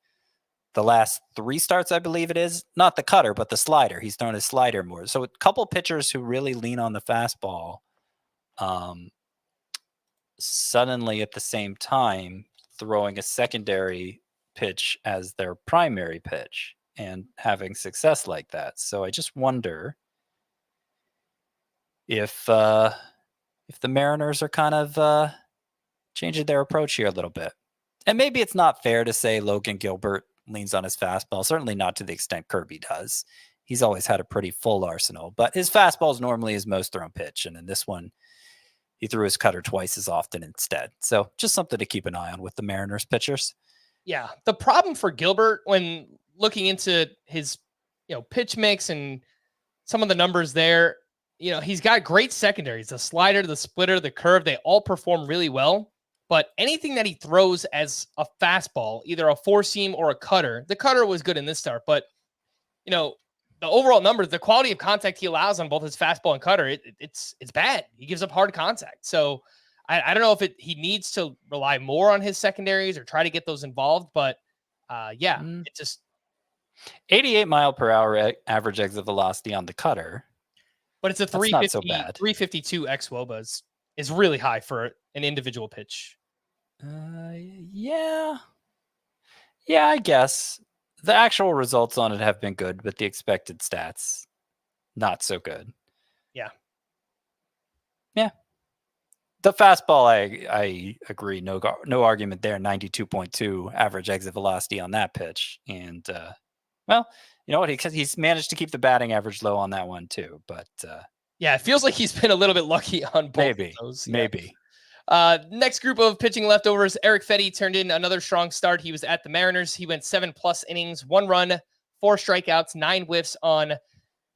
The last 3 starts, I believe it is, not the cutter, but the slider. He's thrown his slider more. So a couple pitchers who really lean on the fastball, suddenly at the same time throwing a secondary pitch as their primary pitch and having success like that. So I just wonder if the Mariners are kind of changing their approach here a little bit. And maybe it's not fair to say Logan Gilbert leans on his fastball, certainly not to the extent Kirby does. He's always had a pretty full arsenal, but his fastball is normally his most thrown pitch. And in this one, he threw his cutter twice as often instead. So just something to keep an eye on with the Mariners pitchers. Yeah. The problem for Gilbert when looking into his, pitch mix and some of the numbers there, he's got great secondaries, the slider, the splitter, the curve, they all perform really well. But anything that he throws as a fastball, either a 4-seam or a cutter, the cutter was good in this start, but the overall numbers, the quality of contact he allows on both his fastball and cutter, it's bad. He gives up hard contact. So I don't know if he needs to rely more on his secondaries or try to get those involved, but it just 88 mile per hour average exit velocity on the cutter. But it's a 350, so bad. 352 xWOBA is is really high for an individual pitch. Yeah. Yeah, I guess. The actual results on it have been good, but the expected stats, not so good. Yeah. Yeah. The fastball, I agree. No argument there. 92.2 average exit velocity on that pitch. And, well, you know what? He's managed to keep the batting average low on that one, too. But yeah, it feels like he's been a little bit lucky on both of those. Yeah. Maybe. Next group of pitching leftovers, Eric Fetty turned in another strong start. He was at the Mariners. He went 7+ innings, 1 run, 4 strikeouts, 9 whiffs on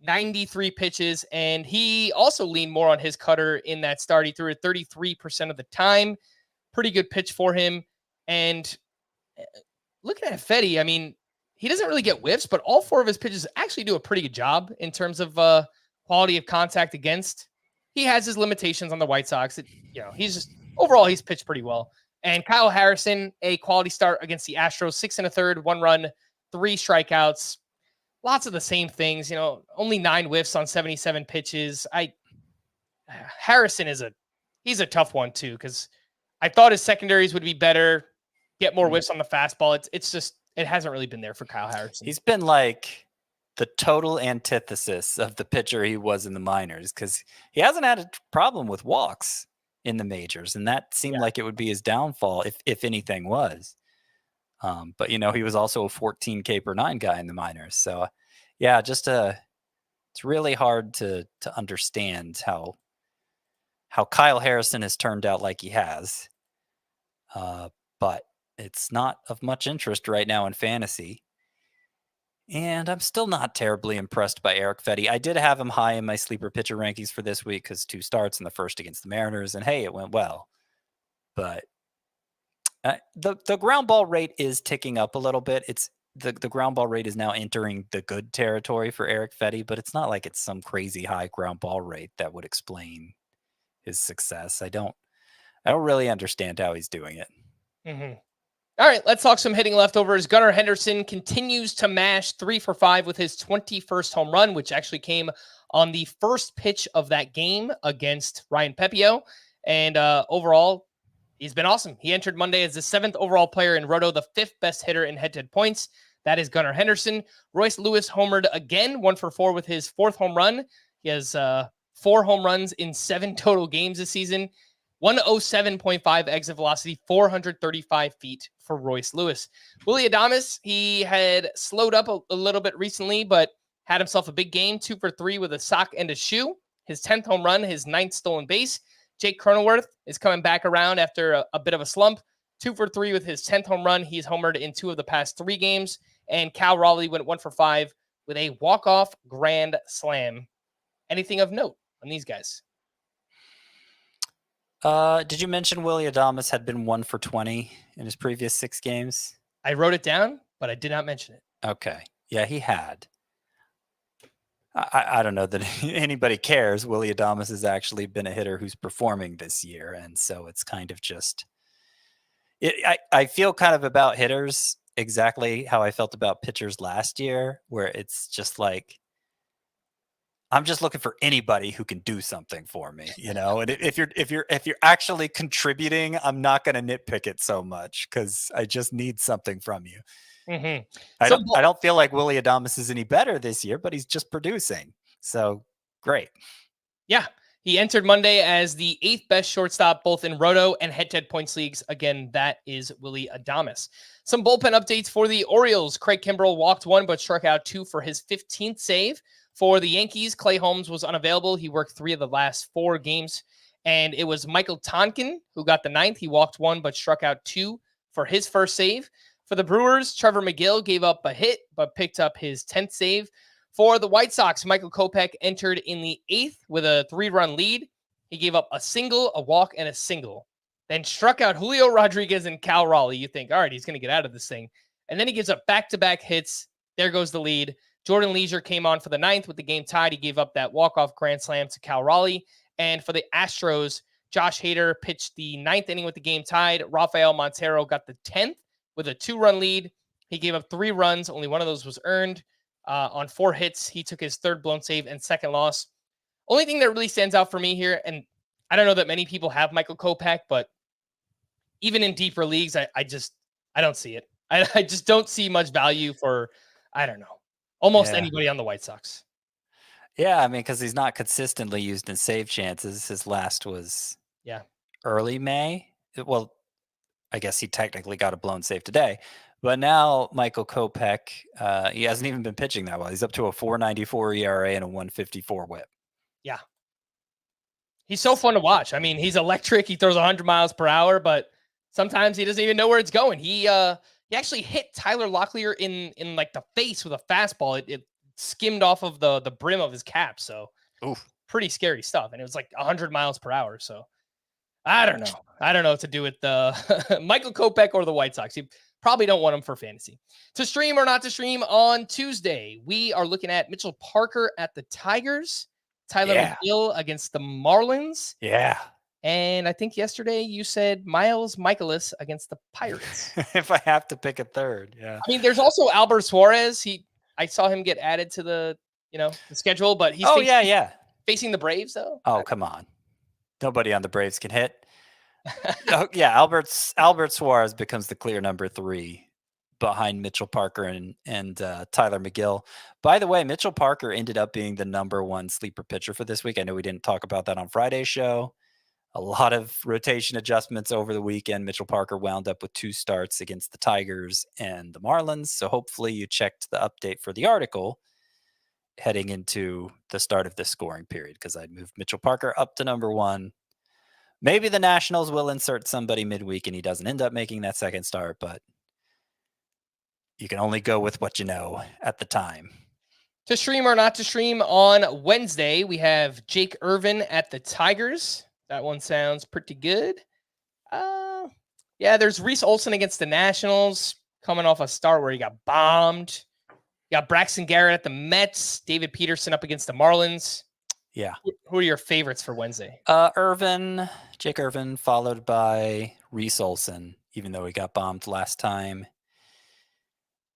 93 pitches. And he also leaned more on his cutter in that start. He threw it 33% of the time. Pretty good pitch for him. And looking at Fetty, I mean, he doesn't really get whiffs, but all 4 of his pitches actually do a pretty good job in terms of quality of contact against. He has his limitations on the White Sox. He's just overall, he's pitched pretty well. And Kyle Harrison, a quality start against the Astros, 6 1/3, 1 run, 3 strikeouts. Lots of the same things, only 9 whiffs on 77 pitches. Harrison he's a tough one too, because I thought his secondaries would be better, get more whiffs on the fastball. It hasn't really been there for Kyle Harrison. He's been like the total antithesis of the pitcher he was in the minors, because he hasn't had a problem with walks in the majors, and that seemed like it would be his downfall if anything was. But he was also a 14 K per 9 guy in the minors. So yeah, it's really hard to understand how Kyle Harrison has turned out like he has. But it's not of much interest right now in fantasy. And I'm still not terribly impressed by Eric Fetty. I did have him high in my sleeper pitcher rankings for this week because 2 starts in the first against the Mariners, and hey, it went well. But the ground ball rate is ticking up a little bit. It's the ground ball rate is now entering the good territory for Eric Fetty, but it's not like it's some crazy high ground ball rate that would explain his success. I don't really understand how he's doing it. Mm-hmm. All right, let's talk some hitting leftovers. Gunnar Henderson continues to mash 3 for 5 with his 21st home run, which actually came on the first pitch of that game against Ryan Pepiot. And overall, he's been awesome. He entered Monday as the 7th overall player in Roto, the 5th best hitter in head-to-head points. That is Gunnar Henderson. Royce Lewis homered again, 1 for 4 with his 4th home run. He has 4 home runs in 7 total games this season. 107.5 exit velocity, 435 feet for Royce Lewis. Willy Adames, he had slowed up a little bit recently, but had himself a big game, 2 for 3 with a sock and a shoe. His 10th home run, his 9th stolen base. Jake Cronenworth is coming back around after a bit of a slump. 2 for 3 with his 10th home run. He's homered in 2 of the past 3 games. And Cal Raleigh went 1 for 5 with a walk-off grand slam. Anything of note on these guys? Did you mention Willy Adames had been 1 for 20 in his previous 6 games? I wrote it down, but I did not mention it. Okay. Yeah, he had. I don't know that anybody cares. Willy Adames has actually been a hitter who's performing this year. And so it's kind of just... I feel kind of about hitters exactly how I felt about pitchers last year, where it's just like, I'm just looking for anybody who can do something for me, And if you're actually contributing, I'm not going to nitpick it so much because I just need something from you. Mm-hmm. I don't feel like Willy Adames is any better this year, but he's just producing. So great. Yeah, he entered Monday as the 8th best shortstop, both in Roto and head-to-head points leagues. Again, that is Willy Adames. Some bullpen updates for the Orioles. Craig Kimbrell walked 1, but struck out 2 for his 15th save. For the Yankees, Clay Holmes was unavailable. He worked 3 of the last 4 games. And it was Michael Tonkin who got the 9th. He walked 1, but struck out 2 for his first save. For the Brewers, Trevor McGill gave up a hit, but picked up his 10th save. For the White Sox, Michael Kopech entered in the 8th with a 3-run lead. He gave up a single, a walk, and a single. Then struck out Julio Rodriguez and Cal Raleigh. You think, all right, he's going to get out of this thing. And then he gives up back-to-back hits. There goes the lead. Jordan Leisure came on for the 9th with the game tied. He gave up that walk-off grand slam to Cal Raleigh. And for the Astros, Josh Hader pitched the 9th inning with the game tied. Rafael Montero got the 10th with a 2-run lead. He gave up 3 runs. Only one of those was earned. On 4 hits, he took his 3rd blown save and 2nd loss. Only thing that really stands out for me here, and I don't know that many people have Michael Kopech, but even in deeper leagues, I don't see it. I just don't see much value for, I don't know, almost anybody on the White Sox. Yeah, I mean, because he's not consistently used in save chances. His last was early May. Well, I guess he technically got a blown save today. But now Michael Kopech, he hasn't even been pitching that well. He's up to a 4.94 ERA and a 1.54 WHIP. Yeah. He's so fun to watch. I mean, he's electric. He throws 100 miles per hour, but sometimes he doesn't even know where it's going. He actually hit Tyler Locklear in like the face with a fastball. It skimmed off of the brim of his cap. So pretty scary stuff. And it was like 100 miles per hour. So I don't know. I don't know what to do with the Michael Kopech or the White Sox. You probably don't want him for fantasy. To stream or not to stream on Tuesday, we are looking at Mitchell Parker at the Tigers, Tyler McGill against the Marlins. Yeah. And I think yesterday you said Miles Michaelis against the Pirates. If I have to pick a third, yeah. I mean, there's also Albert Suarez. I saw him get added to the schedule, but he's facing the Braves though. Oh, come on. Nobody on the Braves can hit. Oh, yeah, Albert Suarez becomes the clear number 3 behind Mitchell Parker and Tyler McGill. By the way, Mitchell Parker ended up being the number 1 sleeper pitcher for this week. I know we didn't talk about that on Friday's show. A lot of rotation adjustments over the weekend. Mitchell Parker wound up with 2 starts against the Tigers and the Marlins. So hopefully you checked the update for the article heading into the start of this scoring period, because I'd moved Mitchell Parker up to number 1. Maybe the Nationals will insert somebody midweek and he doesn't end up making that second start, but you can only go with what you know at the time. To stream or not to stream on Wednesday, we have Jake Irvin at the Tigers. That one sounds pretty good. There's Reese Olson against the Nationals, coming off a start where he got bombed. You got Braxton Garrett at the Mets, David Peterson up against the Marlins. Yeah. Who are your favorites for Wednesday? Jake Irvin, followed by Reese Olson, even though he got bombed last time.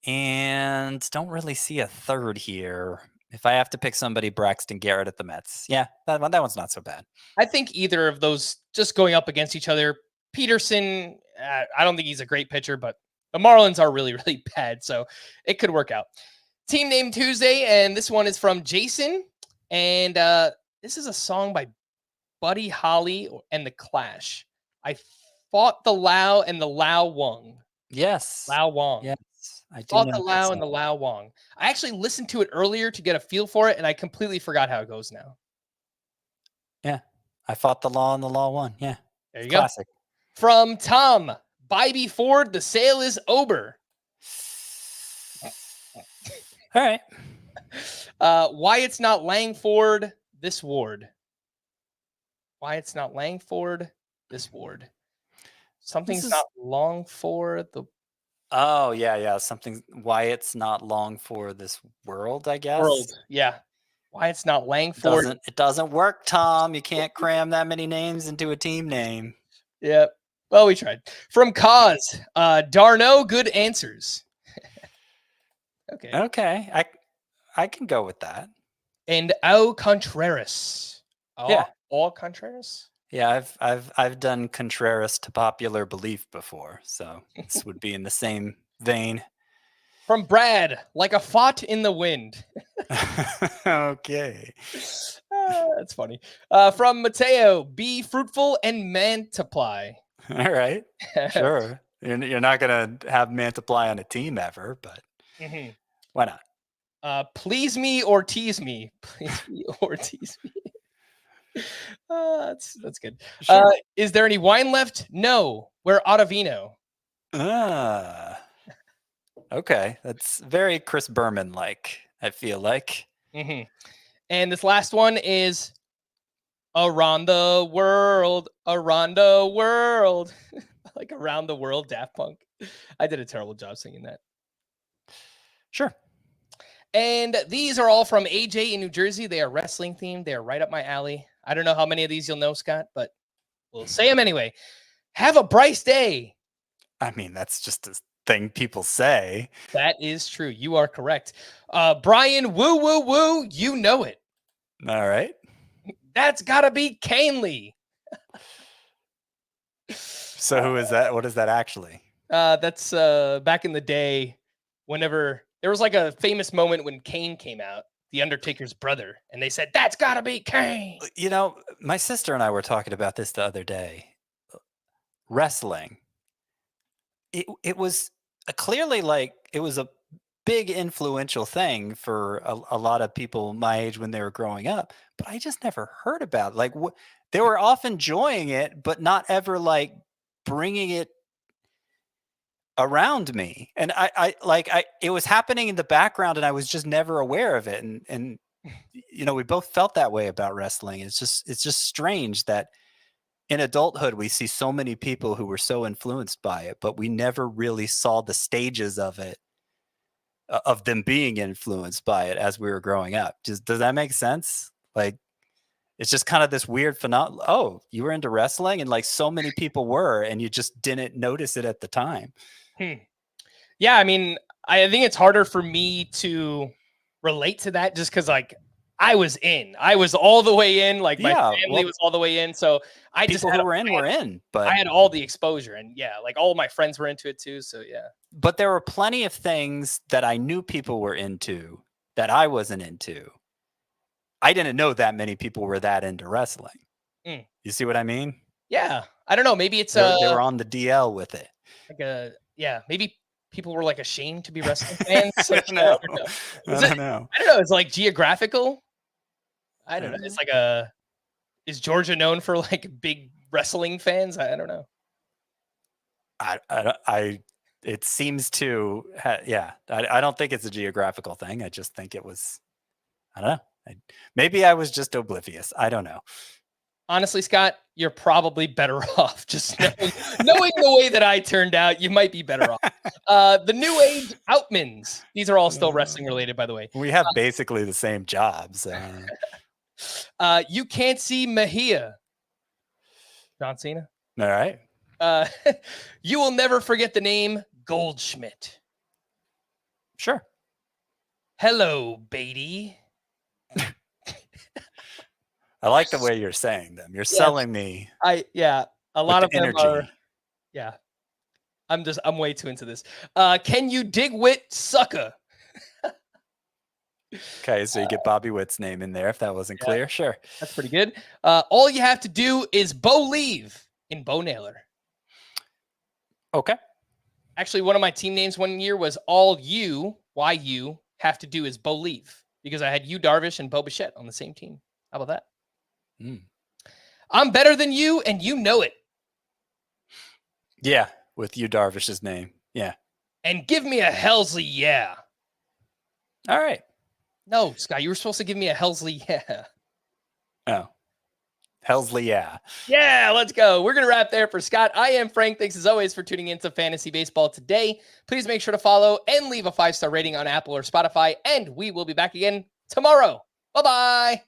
And don't really see a third here. If I have to pick somebody, Braxton Garrett at the Mets. Yeah, that one's not so bad. I think either of those just going up against each other. Peterson, I don't think he's a great pitcher, but the Marlins are really, really bad. So it could work out. Team Name Tuesday, and this one is from Jason. And this is a song by Buddy Holly and the Clash. I fought the Lao and the Lao Wong. Yes. Lao Wong. Yes. I fought the Lao and the Lao Wong. I actually listened to it earlier to get a feel for it, and I completely forgot how it goes now. Yeah. I fought the law and the law won. Yeah. There you Classic. go. From Tom, Bybee Ford, the sale is over. All right. Why it's not Langford, this ward. Why it's not Langford, this ward. Something's not long for the... Oh, yeah. Something. Why it's not long for this world, I guess. World, yeah. Why it's not Langford. It doesn't work, Tom. You can't cram that many names into a team name. Yeah. Well, we tried. From Cause, Darno, good answers. Okay. I can go with that. And Au Contreras. All Contreras? Yeah, I've done Contreras to popular belief before, so this would be in the same vein. From Brad, like a fought in the wind. Okay. That's funny. From Mateo, be fruitful and multiply. All right. Sure. You're not going to have Mantiply on a team ever, but why not? Please me or tease me. Please me or tease me. That's good. Sure. Is there any wine left? No. We're out of vino. Okay. That's very Chris Berman-like, I feel like. And this last one is around the world, around the world. Like around the world, Daft Punk. I did a terrible job singing that. Sure. And these are all from AJ in New Jersey. They are wrestling themed. They are right up my alley. I don't know how many of these you'll know, Scott, but we'll say them anyway. Have a Bryce day. I mean, that's just a thing people say. That is true. You are correct. Brian, woo, woo, woo. You know it. All right. That's got to be Canely. So who is that? What is that actually? That's back in the day, whenever there was like a famous moment when Kane came out, the Undertaker's brother, and they said, that's gotta be Kane. You know, my sister and I were talking about this the other day. Wrestling. It was clearly like it was a big influential thing for a lot of people my age when they were growing up, but I just never heard about it. Like they were off enjoying it, but not ever like bringing it around me. And it was happening in the background and I was just never aware of it. And you know, we both felt that way about wrestling. It's just strange that in adulthood, we see so many people who were so influenced by it, but we never really saw the stages of it, of them being influenced by it as we were growing up. Does that make sense? Like, it's just kind of this weird phenomenon. Oh, you were into wrestling, and like so many people were, and you just didn't notice it at the time. Yeah, I mean, I think it's harder for me to relate to that just because, like, I was all the way in. Like, my family was all the way in. So I just people who were in, but I had all the exposure, and yeah, like all my friends were into it too. So yeah. But there were plenty of things that I knew people were into that I wasn't into. I didn't know that many people were that into wrestling. You see what I mean? Yeah. I don't know. Maybe it's they were on the DL with it. Like maybe people were like ashamed to be wrestling fans. I don't know. I don't know. It's like geographical. I don't know. It's like is Georgia known for like big wrestling fans? I don't know. It seems to, I don't think it's a geographical thing. I just think it was, I don't know. Maybe I was just oblivious. I don't know. Honestly, Scott, you're probably better off just knowing the way that I turned out. You might be better off. The New Age Outmans. These are all still wrestling related, by the way. We have basically the same jobs. You can't see Mejia. John Cena. All right. You will never forget the name Goldschmidt. Sure. Hello, Beatty. I like the way you're saying them. You're selling me. A lot of them energy. are. Yeah. I'm way too into this. Can you dig wit, sucker? Okay, so you get Bobby Witt's name in there if that wasn't clear. Sure. That's pretty good. All you have to do is Bo Leave in Bo Naylor. Okay. Actually, one of my team names one year was all you have to do is Bo Leave, because I had Yu Darvish and Bo Bichette on the same team. How about that? I'm better than you, and you know it. Yeah, with Yu Darvish's name. Yeah. And give me a Helsley yeah. All right. No, Scott, you were supposed to give me a Helsley yeah. Oh. Helsley yeah. Yeah, let's go. We're going to wrap there for Scott. I am Frank. Thanks as always for tuning into Fantasy Baseball today. Please make sure to follow and leave a 5-star rating on Apple or Spotify, and we will be back again tomorrow. Bye-bye.